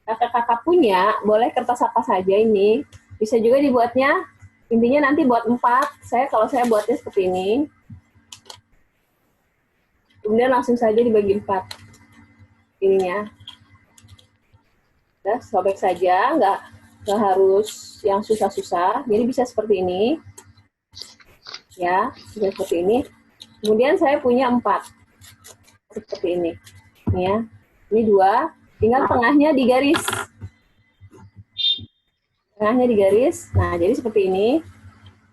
kakak-kakak punya, boleh kertas apa saja ini. Bisa juga dibuatnya, intinya nanti buat 4. Kalau saya buatnya seperti ini. Kemudian langsung saja dibagi 4. Ininya. Nah, sobek saja, nggak harus yang susah-susah. Jadi bisa seperti ini. Ya, bisa seperti ini. Kemudian saya punya 4. Seperti ini. Ini ya. Ini 2. Tinggal tengahnya digaris. Tengahnya digaris. Nah, jadi seperti ini.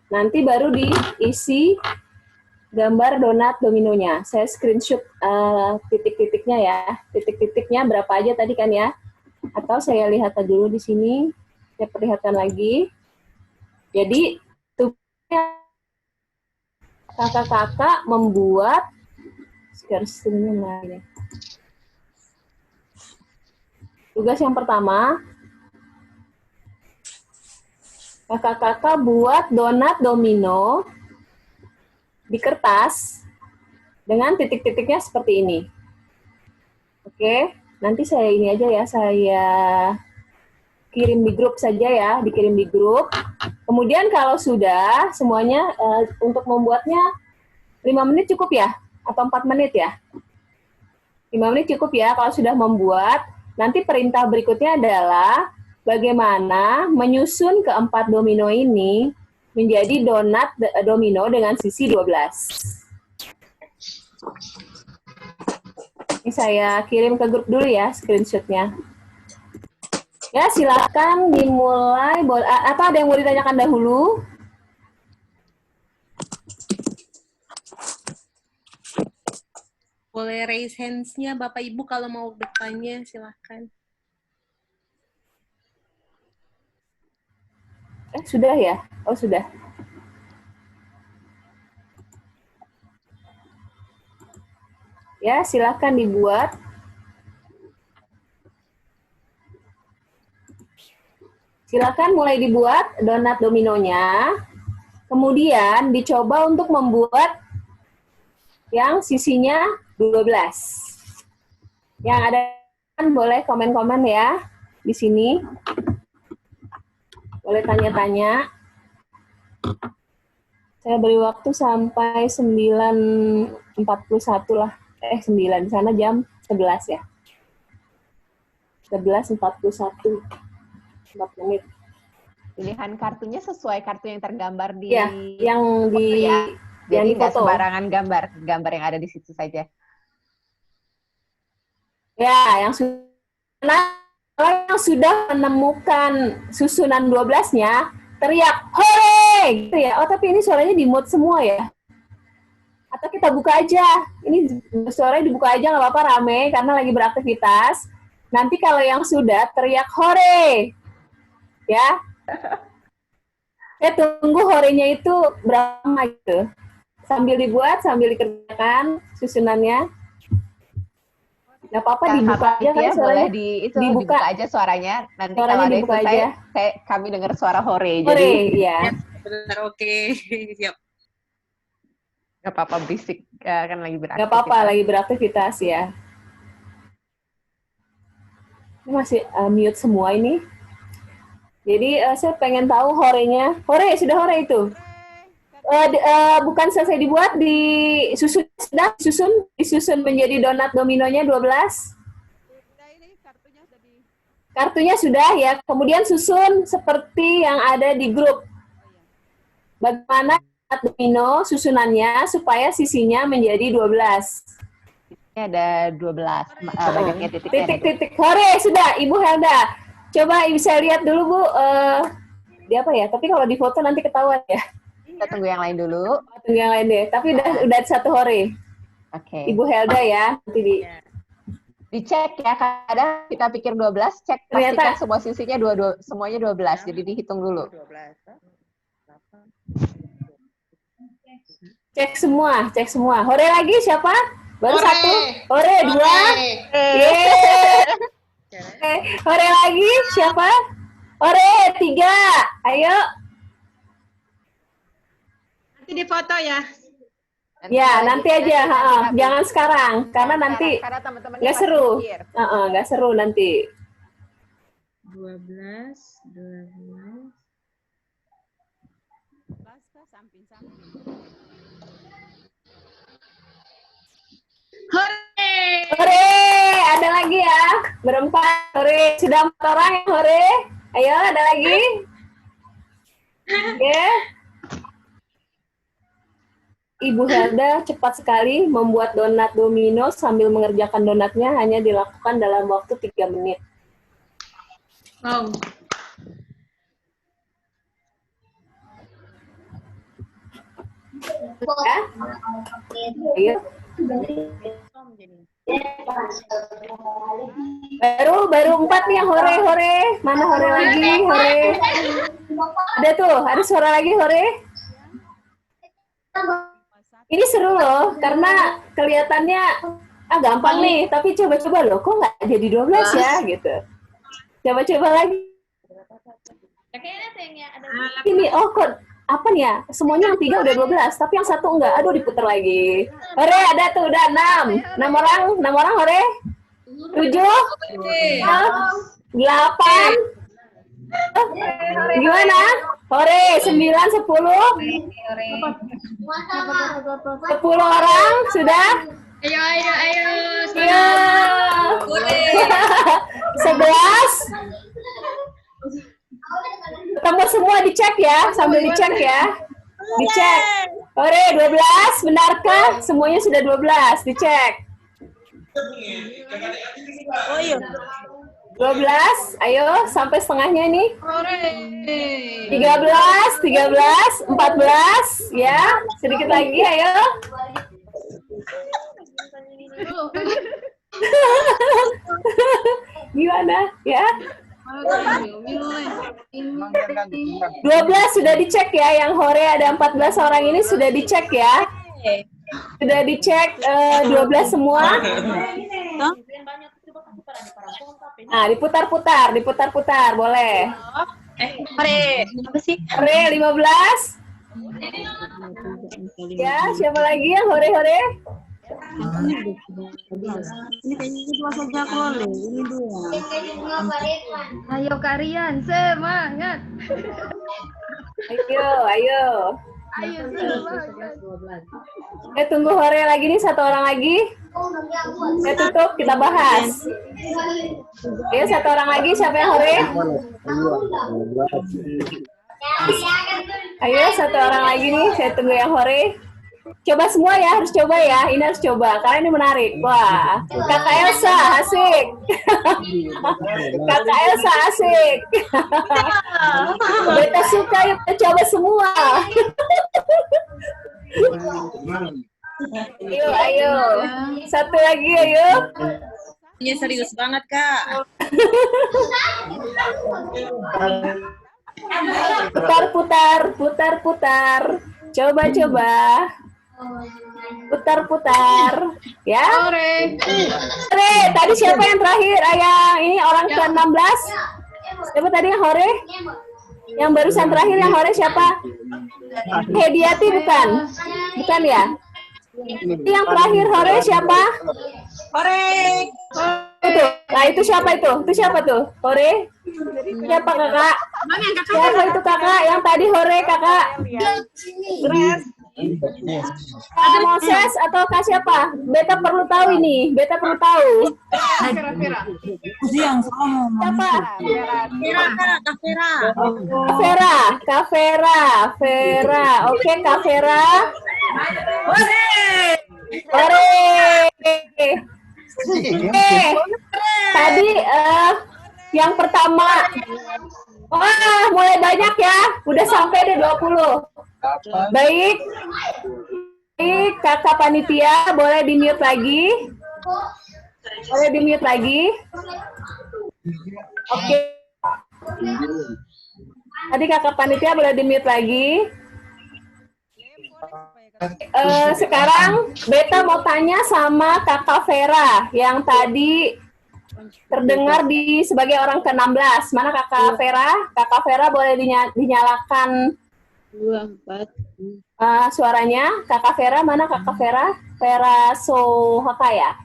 Nanti baru diisi gambar donat dominonya. Saya screenshot titik-titiknya ya. Titik-titiknya berapa aja tadi kan ya. Atau saya lihat dulu di sini. Saya perlihatkan lagi. Jadi, kakak-kakak membuat tugas yang pertama, kakak-kakak buat donat domino di kertas dengan titik-titiknya seperti ini. Oke, nanti saya ini aja ya, saya kirim di grup saja ya, dikirim di grup. Kemudian kalau sudah semuanya untuk membuatnya 5 menit cukup ya? Atau 4 menit ya? 5 menit cukup ya kalau sudah membuat. Nanti perintah berikutnya adalah bagaimana menyusun keempat domino ini menjadi donat domino dengan sisi 12. Ini saya kirim ke grup dulu ya screenshotnya. Ya, silakan dimulai. Apa ada yang mau ditanyakan dahulu? Boleh raise hands-nya Bapak Ibu kalau mau bertanya, silakan. Sudah ya? Oh, sudah. Ya, silakan dibuat. Silakan mulai dibuat donat dominonya. Kemudian dicoba untuk membuat yang sisinya 12. Yang ada boleh komen-komen ya di sini. Boleh tanya-tanya. Saya beri waktu sampai 9.41 lah. 9 di sana jam 11 ya. 11.41. 4 menit. Pilihan kartunya sesuai kartu yang tergambar di ya, yang di ya. Jadi nggak foto. sembarangan gambar yang ada di situ saja. Ya, yang sudah menemukan susunan 12-nya, teriak hore gitu ya. Oh, tapi ini suaranya di mute semua ya. Atau kita buka aja. Ini suaranya dibuka aja nggak apa-apa, rame karena lagi beraktivitas. Nanti kalau yang sudah teriak hore. Ya, saya tunggu horenya itu berapa gitu. Sambil dibuat, sambil dikerjakan susunannya. Nggak apa-apa, dibuka aja kan suaranya. Dibuka aja suaranya. Nanti suaranya kalau ada itu kami dengar suara hore. Hore, jadi, ya. Benar, oke. Siap. Nggak apa-apa, berisik. Kan lagi beraktivitas. Nggak apa-apa, lagi beraktivitas ya. Ini masih mute semua ini. Jadi saya pengen tahu horenya. Hore, sudah hore itu? Bukan selesai dibuat, disusun menjadi donat dominonya 12. Kartunya sudah ya. Kemudian susun seperti yang ada di grup. Bagaimana donat domino susunannya supaya sisinya menjadi 12. Ini ada 12. Banyaknya titiknya. Titik-titik. Hore, sudah Ibu Helda. Coba saya lihat dulu Bu, di apa ya? Tapi kalau di foto nanti ketahuan ya. Kita tunggu yang lain dulu. Tunggu yang lain deh. Tapi udah satu hore. Oke. Ibu Helda ya. Nanti dicek ya. Kadang kita pikir 12, cek pastikan semua sisinya semuanya 12. Jadi dihitung dulu. Cek semua. Hore lagi siapa? Baru hore. 1. Hore 2. Hore lagi siapa? Hore 3. Ayo. Nanti di foto ya. Nanti aja. Jangan sekarang karena nanti nggak seru. Nggak seru nanti. Hore, ada lagi ya, berempat. Hore, sudah 4 orang yang hore. Ayo, ada lagi. Oke. Ibu Helda cepat sekali membuat donat domino sambil mengerjakan donatnya hanya dilakukan dalam waktu 3 menit. Wow. Ya? Ayo. Baru 4 nih yang hore. Mana hore lagi? Hore. Ada tuh, ada suara lagi hore. Ini seru loh, karena kelihatannya gampang nih, tapi coba-coba loh, kok nggak jadi 12 ya, gitu. Coba-coba lagi. Ini, oh kok, apa nih ya, semuanya yang 3 udah 12, tapi yang 1 enggak, aduh diputar lagi. Hore, ada tuh, udah 6. 6 orang hore. 7, 8, gimana? Hore, 9, 10. 10 orang sudah? Ayo. 11. Ketemu semua, dicek ya, sambil dicek ya. Dicek. Hore, 12, benarkah? Semuanya sudah 12, dicek. Oh iya. 12, ayo sampai setengahnya nih. 13, 14, ya. Sedikit lagi, ayo. Gimana, ya? 12 sudah dicek ya, yang hore ada 14 orang ini sudah dicek ya. Sudah dicek 12 semua. Nah, diputar-putar, boleh. Hore, apa sih? Hore, 15. Ya, siapa lagi yang hore-hore? Ini kayaknya dua saja boleh. Ini dua. Ayo Karian, semangat. Ayo. Tunggu hore lagi nih, 1 orang lagi. Saya tutup, kita bahas. Ayo 1 orang lagi, siapa yang hore? Ayo 1 orang lagi nih, saya tunggu yang hore. Coba semua ya, harus coba ya. Ini harus coba, karena ini menarik. Wah, Kakak Elsa, asik. Kakak Elsa, asik. Beta suka, yuk kita coba semua. Ayo. 1 lagi, ayo. Ini serius banget, Kak. Putar. Coba. Putar. Ya. Hore. Tadi siapa yang terakhir? Ayah, ini orang ke-16. Siapa tadi yang hore? Yang barusan terakhir yang hore siapa? Hediati bukan? Bukan ya? Yang terakhir hore siapa? Hore. Itu. Nah, itu siapa itu? Itu siapa tuh? Hore? Siapa kakak? Siapa itu kakak? Yang tadi hore kakak? Grace. Moses atau kak siapa? Beta perlu tahu ini. Beta perlu tahu. Siapa? Kak Vera. Oke, Kak Vera. Hore. Tadi yang pertama. Wah, mulai banyak ya. Udah sampai deh 20. Baik, kakak panitia boleh di-mute lagi. Oke. Tadi kakak panitia boleh di-mute lagi. Sekarang Beta mau tanya sama kakak Vera yang tadi terdengar sebagai orang ke-16. Mana kakak Vera? Kakak Vera boleh dinyalakan 24. Suaranya. Kakak Vera, mana kakak Vera? Vera Sohaka ya?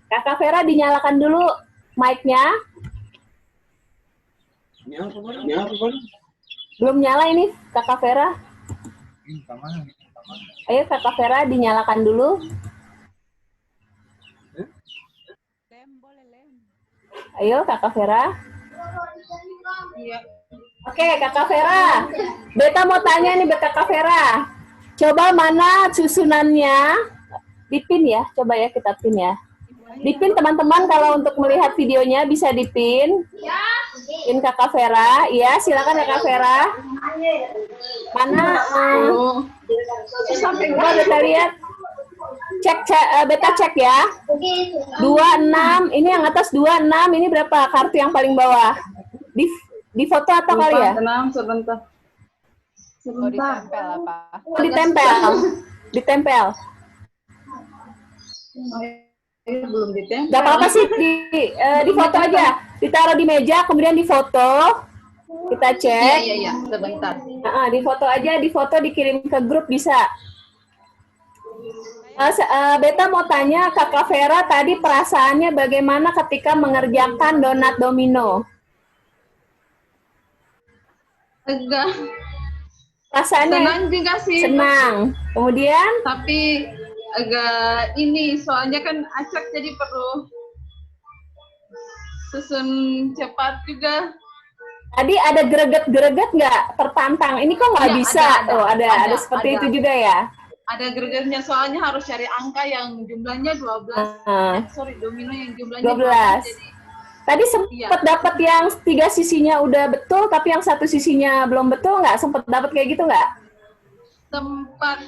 Kakak Vera dinyalakan dulu mic-nya. Belum nyala ini, Kakak Vera. Ayo Kakak Vera dinyalakan dulu. Ayo Kakak Vera. Oke, Kakak Vera. Beta mau tanya nih Kakak Vera. Coba mana susunannya? Dipin ya, coba ya kita pin ya. Dipin teman-teman, kalau untuk melihat videonya bisa dipin. Pin Kakak Vera. Iya, silakan Kakak Vera. Mana? Coba Beta lihat. Beta cek ya. 26, ini yang atas 26, ini berapa? Kartu yang paling bawah. Di foto atau kali ya? Sebentar. Oh, ditempel apa? Oh, ditempel. Ditempel. Belum ditempel. Gak apa-apa sih, di foto aja. Ditaruh di meja, kemudian di foto. Kita cek. Iya, sebentar. Di foto aja, di foto dikirim ke grup bisa. Beta mau tanya Kakak Vera tadi perasaannya bagaimana ketika mengerjakan donat domino? Enggak. Perasaannya Senang juga sih. Senang. Kemudian? Tapi agak ini, soalnya kan acak jadi perlu susun cepat juga. Tadi ada greget-greget nggak? Tertantang. Ini kok nggak bisa? Ada seperti itu juga ya? Ada gregetnya, soalnya harus cari angka yang jumlahnya 12. Domino yang jumlahnya 12. Jadi, tadi sempat dapat yang 3 sisinya udah betul, tapi yang 1 sisinya belum betul nggak? Sempat dapat kayak gitu nggak? Sempat.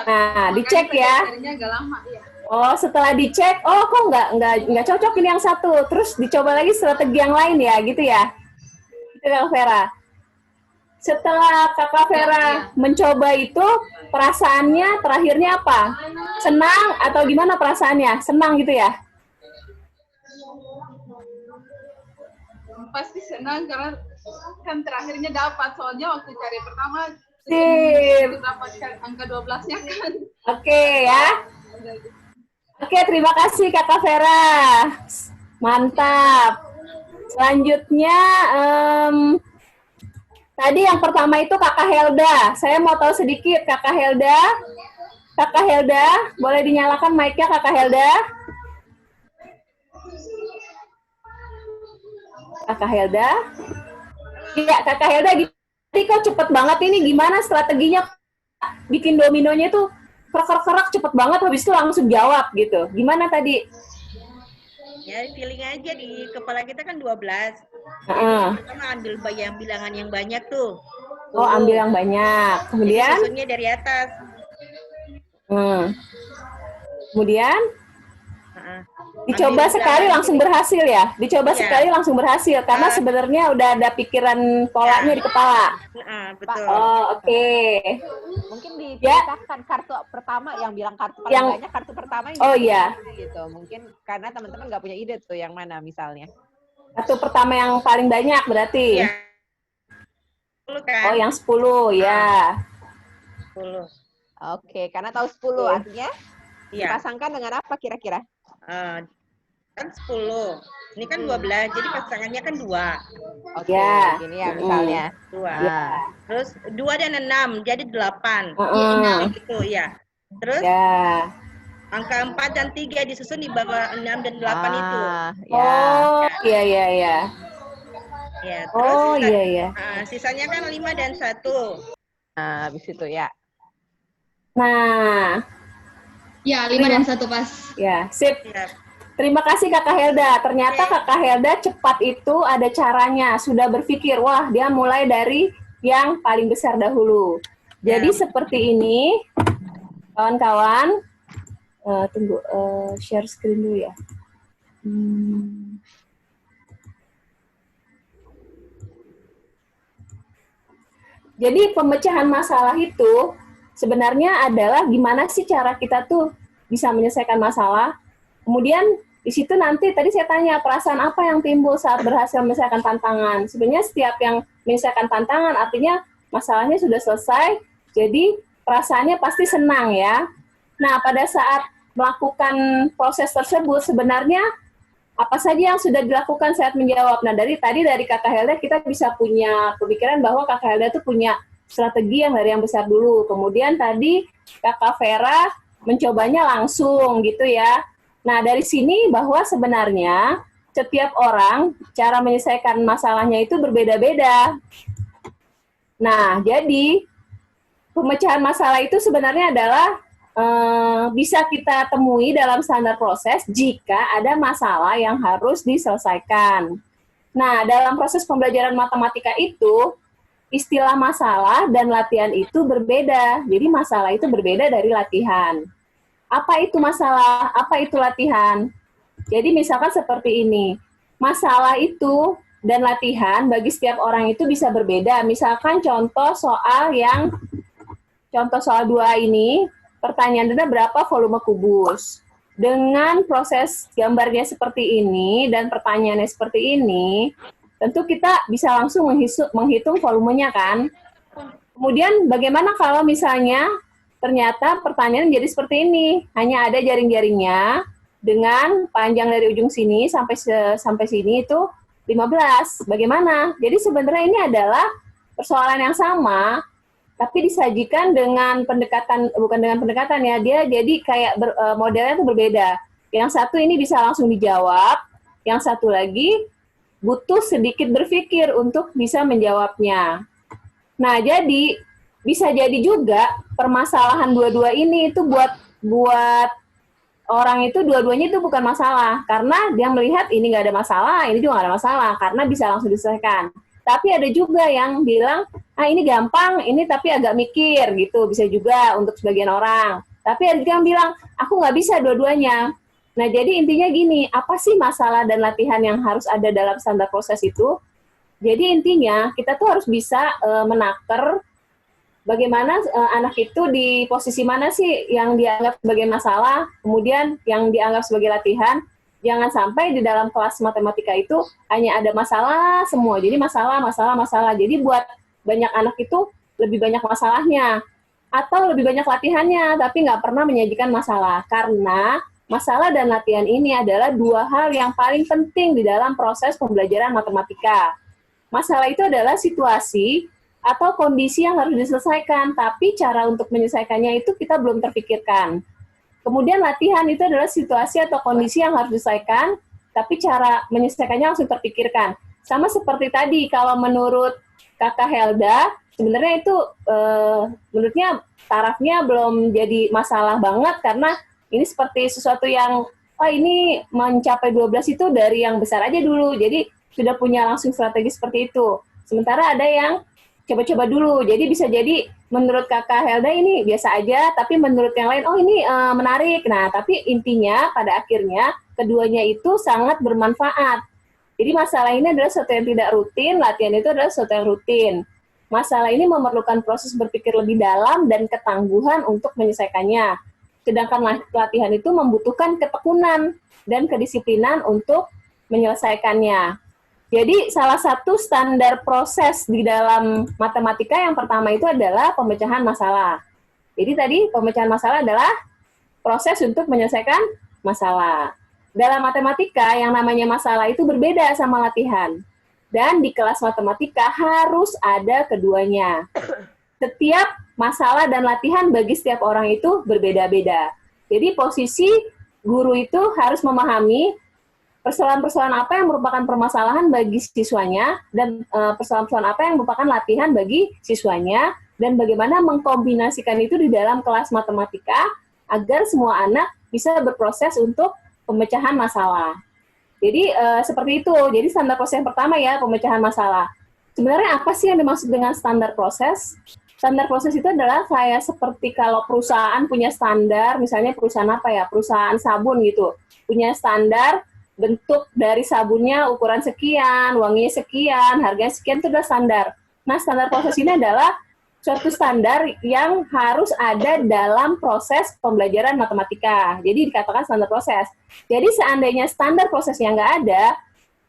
Nah, dicek ya. Agak lama, ya. Oh, setelah dicek, kok nggak cocok ini yang 1. Terus dicoba lagi strategi yang lain ya, gitu ya? Itu Kak Vera. Setelah Kakak Vera mencoba itu, perasaannya terakhirnya apa? Senang atau gimana perasaannya? Senang gitu ya? Pasti senang karena kan terakhirnya dapat, soalnya waktu cari pertama dapatkan angka 12-nya kan. Oke ya. Oke, terima kasih Kakak Vera. Mantap. Selanjutnya tadi yang pertama itu Kakak Helda. Saya mau tahu sedikit Kakak Helda. Kakak Helda, boleh dinyalakan mic-nya Kakak Helda? Kakak Helda? Iya, Kakak Helda, tadi kok cepet banget ini, gimana strateginya bikin dominonya tuh kerak-kerak cepet banget, habis itu langsung jawab gitu. Gimana tadi? Ya, feeling aja di kepala kita kan 12. Pertama ambil bilangan yang banyak tuh. Oh, ambil yang banyak. Kemudian? Susunnya dari atas. Kemudian? Dicoba sekali langsung berhasil ya? Dicoba sekali langsung berhasil, karena sebenarnya udah ada pikiran polanya di kepala. Betul. Oh, oke. Mungkin diceritakan kartu pertama yang bilang kartu paling banyak, kartu pertama yang gitu. Mungkin karena teman-teman nggak punya ide tuh yang mana misalnya. Kartu pertama yang paling banyak berarti? Iya. 10 kan? Oh, yang 10, ya. 10. Oke, karena tahu 10 artinya dipasangkan dengan apa kira-kira? Kan 10. Ini kan 12, jadi pasangannya kan 2. Oke, gini ya misalnya. 2. Terus 2 dan 6, jadi 8. Gitu ya. Terus angka 4 dan 3 disusun di bawah 6 dan 8 itu. Oh, iya. Ya, terus iya. Sisanya kan 5 dan 1. Nah, habis itu ya. Nah. Ya, 5 dan 1 pas. Ya, sip. Terima kasih Kakak Helda. Ternyata Kakak Helda cepat itu ada caranya. Sudah berpikir, wah dia mulai dari yang paling besar dahulu. Jadi seperti ini, kawan-kawan. Tunggu, share screen dulu ya. Jadi pemecahan masalah itu sebenarnya adalah gimana sih cara kita tuh bisa menyelesaikan masalah. Kemudian di situ nanti tadi saya tanya perasaan apa yang timbul saat berhasil menyelesaikan tantangan. Sebenarnya setiap yang menyelesaikan tantangan artinya masalahnya sudah selesai, jadi perasaannya pasti senang ya. Nah, pada saat melakukan proses tersebut sebenarnya apa saja yang sudah dilakukan saat menjawab. Nah, dari Kakak Helda kita bisa punya pemikiran bahwa Kakak Helda itu punya strategi yang dari yang besar dulu. Kemudian tadi Kakak Vera mencobanya langsung gitu ya. Nah, dari sini bahwa sebenarnya setiap orang cara menyelesaikan masalahnya itu berbeda-beda. Nah, jadi pemecahan masalah itu sebenarnya adalah bisa kita temui dalam standar proses jika ada masalah yang harus diselesaikan. Nah, dalam proses pembelajaran matematika itu, istilah masalah dan latihan itu berbeda. Jadi masalah itu berbeda dari latihan. Apa itu masalah? Apa itu latihan? Jadi misalkan seperti ini, masalah itu dan latihan bagi setiap orang itu bisa berbeda. Misalkan contoh soal 2 ini, pertanyaannya berapa volume kubus. Dengan proses gambarnya seperti ini dan pertanyaannya seperti ini, tentu kita bisa langsung menghitung volumenya kan. Kemudian bagaimana kalau misalnya ternyata pertanyaan jadi seperti ini, hanya ada jaring-jaringnya dengan panjang dari ujung sini sampai sini itu 15. Bagaimana? Jadi sebenarnya ini adalah persoalan yang sama, tapi disajikan dengan bukan dengan pendekatan ya, dia jadi kayak modelnya itu berbeda. Yang satu ini bisa langsung dijawab, yang satu lagi butuh sedikit berpikir untuk bisa menjawabnya. Nah, jadi bisa jadi juga permasalahan dua-dua ini itu buat orang itu dua-duanya itu bukan masalah, karena dia melihat ini nggak ada masalah, ini juga nggak ada masalah, karena bisa langsung diselesaikan. Tapi ada juga yang bilang, ini gampang, ini tapi agak mikir gitu, bisa juga untuk sebagian orang. Tapi ada juga yang bilang, aku nggak bisa dua-duanya. Nah, jadi intinya gini, apa sih masalah dan latihan yang harus ada dalam standar proses itu? Jadi intinya, kita tuh harus bisa menakar bagaimana anak itu di posisi mana sih yang dianggap sebagai masalah, kemudian yang dianggap sebagai latihan. Jangan sampai di dalam kelas matematika itu hanya ada masalah semua. Jadi masalah. Jadi buat banyak anak itu lebih banyak masalahnya. Atau lebih banyak latihannya, tapi nggak pernah menyajikan masalah. Karena masalah dan latihan ini adalah 2 hal yang paling penting di dalam proses pembelajaran matematika. Masalah itu adalah situasi atau kondisi yang harus diselesaikan, tapi cara untuk menyelesaikannya itu kita belum terpikirkan. Kemudian latihan itu adalah situasi atau kondisi yang harus diselesaikan, tapi cara menyelesaikannya langsung terpikirkan. Sama seperti tadi, kalau menurut Kakak Helda, sebenarnya itu menurutnya tarafnya belum jadi masalah banget, karena ini seperti sesuatu yang, ini mencapai 12 itu dari yang besar aja dulu, jadi sudah punya langsung strategi seperti itu. Sementara ada yang coba-coba dulu. Jadi bisa jadi menurut Kakak Helda ini biasa aja, tapi menurut yang lain, ini menarik. Nah, tapi intinya pada akhirnya keduanya itu sangat bermanfaat. Jadi masalah ini adalah sesuatu yang tidak rutin, latihan itu adalah sesuatu yang rutin. Masalah ini memerlukan proses berpikir lebih dalam dan ketangguhan untuk menyelesaikannya. Sedangkan latihan itu membutuhkan ketekunan dan kedisiplinan untuk menyelesaikannya. Jadi salah satu standar proses di dalam matematika yang pertama itu adalah pemecahan masalah. Jadi tadi pemecahan masalah adalah proses untuk menyelesaikan masalah. Dalam matematika yang namanya masalah itu berbeda sama latihan. Dan di kelas matematika harus ada keduanya. Setiap masalah dan latihan bagi setiap orang itu berbeda-beda. Jadi posisi guru itu harus memahami persoalan-persoalan apa yang merupakan permasalahan bagi siswanya, dan persoalan-persoalan apa yang merupakan latihan bagi siswanya, dan bagaimana mengkombinasikan itu di dalam kelas matematika agar semua anak bisa berproses untuk pemecahan masalah. Jadi seperti itu. Jadi standar proses yang pertama ya, pemecahan masalah. Sebenarnya apa sih yang dimaksud dengan standar proses? Standar proses itu adalah kayak seperti kalau perusahaan punya standar, misalnya perusahaan apa ya, perusahaan sabun gitu, punya standar bentuk dari sabunnya ukuran sekian, wanginya sekian, harganya sekian, itu adalah standar. Nah, standar proses ini adalah suatu standar yang harus ada dalam proses pembelajaran matematika. Jadi dikatakan standar proses. Jadi seandainya standar prosesnya nggak ada,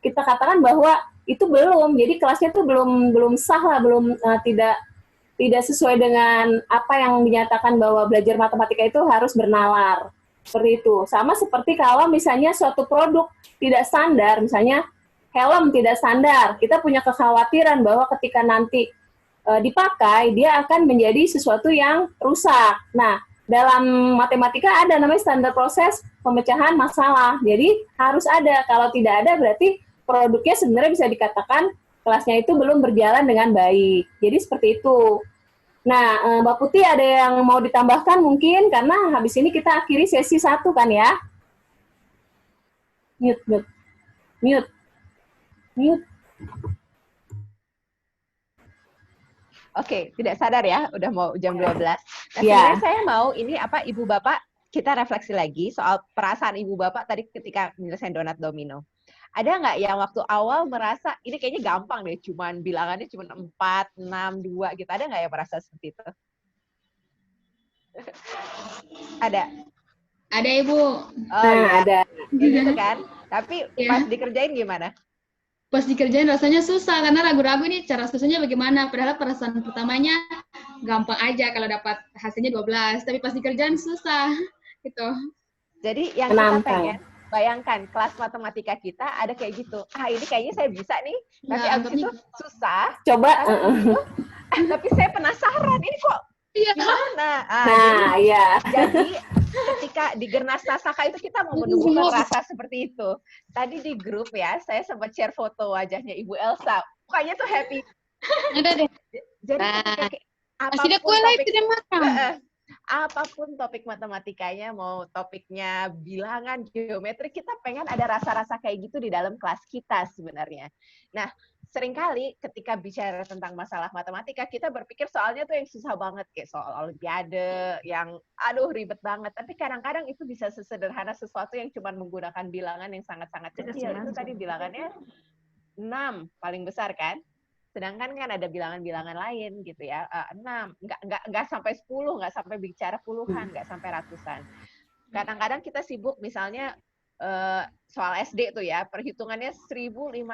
kita katakan bahwa itu belum. Jadi kelasnya itu belum sah lah, belum tidak sesuai dengan apa yang dinyatakan bahwa belajar matematika itu harus bernalar. Seperti itu. Sama seperti kalau misalnya suatu produk tidak standar, misalnya helm tidak standar, kita punya kekhawatiran bahwa ketika nanti dipakai, dia akan menjadi sesuatu yang rusak. Nah, dalam matematika ada namanya standar proses pemecahan masalah. Jadi harus ada. Kalau tidak ada berarti produknya sebenarnya bisa dikatakan kelasnya itu belum berjalan dengan baik. Jadi seperti itu. Nah, Mbak Putih ada yang mau ditambahkan mungkin, karena habis ini kita akhiri sesi 1 kan ya? Mute. Oke, tidak sadar ya, udah mau jam 12. Nah, sebenarnya saya mau ini Ibu Bapak, kita refleksi lagi soal perasaan Ibu Bapak tadi ketika menyelesaikan donat domino. Ada nggak yang waktu awal merasa ini kayaknya gampang deh, cuman bilangannya cuma 4, 6, 2 gitu. Ada nggak yang merasa seperti itu? Ada? Ada, Ibu. Oh iya. Ada. Ya, gitu kan? Tapi pas dikerjain gimana? Pas dikerjain rasanya susah, karena ragu-ragu nih cara susahnya bagaimana. Padahal perasaan pertamanya gampang aja kalau dapat hasilnya 12. Tapi pas dikerjain susah. Gitu. Jadi yang kita pengen, bayangkan kelas matematika kita ada kayak gitu. Ini kayaknya saya bisa nih. Tapi abis itu susah. Coba. Tapi saya penasaran, ini kok gimana? Iya. Jadi ketika di Gernas Sasaka itu kita mau menumbuhkan rasa seperti itu. Tadi di grup ya, saya sempat share foto wajahnya Ibu Elsa. Mukanya tuh happy. Ada deh. Jadi apapun topik matematikanya, mau topiknya bilangan, geometri, kita pengen ada rasa-rasa kayak gitu di dalam kelas kita sebenarnya. Nah, seringkali ketika bicara tentang masalah matematika, kita berpikir soalnya tuh yang susah banget, kayak soal olimpiade, yang aduh ribet banget. Tapi kadang-kadang itu bisa sesederhana sesuatu yang cuma menggunakan bilangan yang sangat-sangat kecil. Itu tadi bilangannya 6, paling besar kan? Sedangkan kan ada bilangan-bilangan lain gitu ya, 6, nggak sampai 10, nggak sampai bicara puluhan, nggak sampai ratusan. Kadang-kadang kita sibuk misalnya soal SD tuh ya, perhitungannya 1512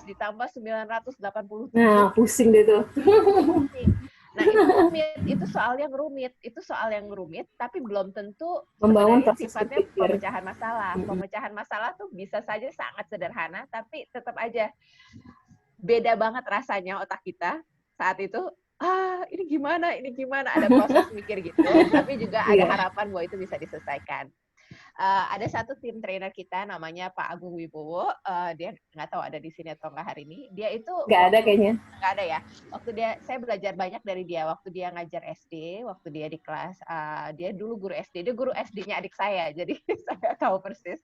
ditambah 987. Nah, pusing deh tuh. Nah, itu rumit, itu soal yang rumit, tapi belum tentu membangun sifatnya pemecahan masalah. Pemecahan masalah tuh bisa saja sangat sederhana, tapi tetap aja beda banget rasanya otak kita saat itu. Ini gimana, ada proses mikir gitu, tapi juga ada harapan bahwa itu bisa diselesaikan. Ada satu tim trainer kita namanya Pak Agung Wibowo, dia nggak tahu ada di sini atau nggak hari ini. Dia itu nggak ada kayaknya. Nggak ada ya. Saya belajar banyak dari dia waktu dia ngajar SD, waktu dia di kelas. Dia dulu guru SD, dia guru SD-nya adik saya, jadi saya tahu persis.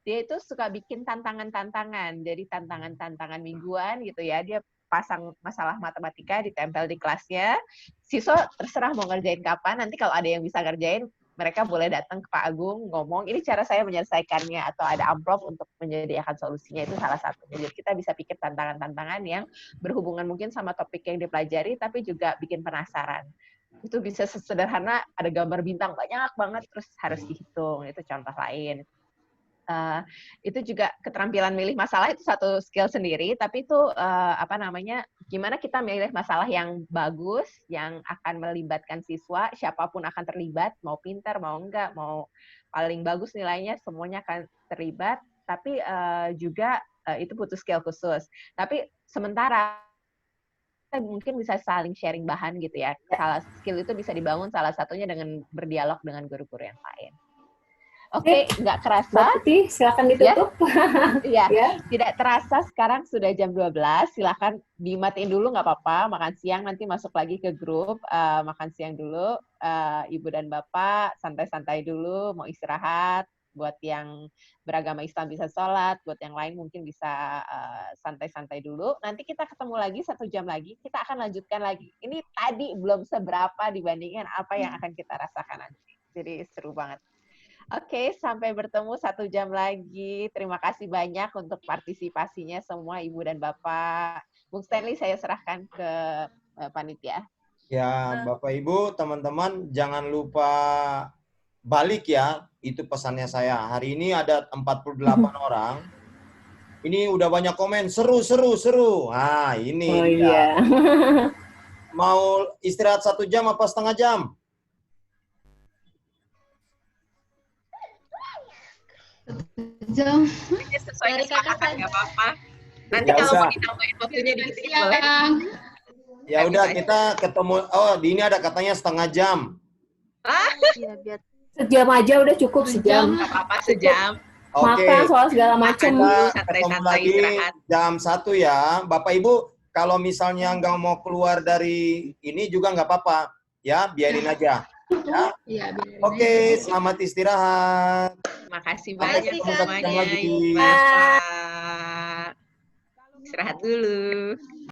Dia itu suka bikin tantangan-tantangan, jadi tantangan-tantangan mingguan gitu ya. Dia pasang masalah matematika ditempel di kelasnya. Siswa terserah mau ngerjain kapan. Nanti kalau ada yang bisa ngerjain, mereka boleh datang ke Pak Agung ngomong, ini cara saya menyelesaikannya, atau ada amplop untuk menyediakan solusinya, itu salah satunya. Jadi kita bisa pikir tantangan-tantangan yang berhubungan mungkin sama topik yang dipelajari, tapi juga bikin penasaran. Itu bisa sesederhana, ada gambar bintang banyak banget, terus harus dihitung, itu contoh lain. Itu juga keterampilan milih masalah, itu satu skill sendiri, tapi itu gimana kita milih masalah yang bagus, yang akan melibatkan siswa, siapapun akan terlibat, mau pintar, mau enggak, mau paling bagus nilainya, semuanya akan terlibat, tapi juga itu butuh skill khusus. Tapi sementara mungkin bisa saling sharing bahan gitu ya. Skill itu bisa dibangun salah satunya dengan berdialog dengan guru-guru yang lain. Oke, nggak kerasa. Putih, silakan ditutup. Iya, tidak terasa sekarang sudah jam 12. Silakan dimatiin dulu, nggak apa-apa. Makan siang, nanti masuk lagi ke grup. Makan siang dulu. Ibu dan Bapak, santai-santai dulu, mau istirahat. Buat yang beragama Islam bisa sholat, buat yang lain mungkin bisa santai-santai dulu. Nanti kita ketemu lagi 1 jam lagi, kita akan lanjutkan lagi. Ini tadi belum seberapa dibandingkan apa yang akan kita rasakan nanti. Jadi seru banget. Oke, sampai bertemu 1 jam lagi. Terima kasih banyak untuk partisipasinya semua Ibu dan Bapak. Bung Stanley, saya serahkan ke panitia. Ya, Bapak Ibu, teman-teman, jangan lupa balik ya. Itu pesannya saya. Hari ini ada 48 orang. Ini udah banyak komen. Seru. Nah, ini. Oh iya. Mau istirahat 1 jam apa setengah jam? jam. Sesuai kesepakatan nggak apa-apa. Nanti Ya kalau udah. mau ditambahin waktunya dikit-dikit boleh. Ya udah kita ketemu. Oh, di ini ada katanya setengah jam. Iya, biar sejam aja udah cukup sejam. Nggak apa-apa sejam. Oke. Makan soal segala macam. Kita ketemu lagi jam 1 ya. Bapak Ibu, kalau misalnya nggak mau keluar dari ini juga nggak apa-apa. Ya, biarin aja. Ya. Iya, biarin Oke, selamat istirahat. Makasih Sampai banyak ketemu semuanya. lagi. Bapak. Istirahat dulu.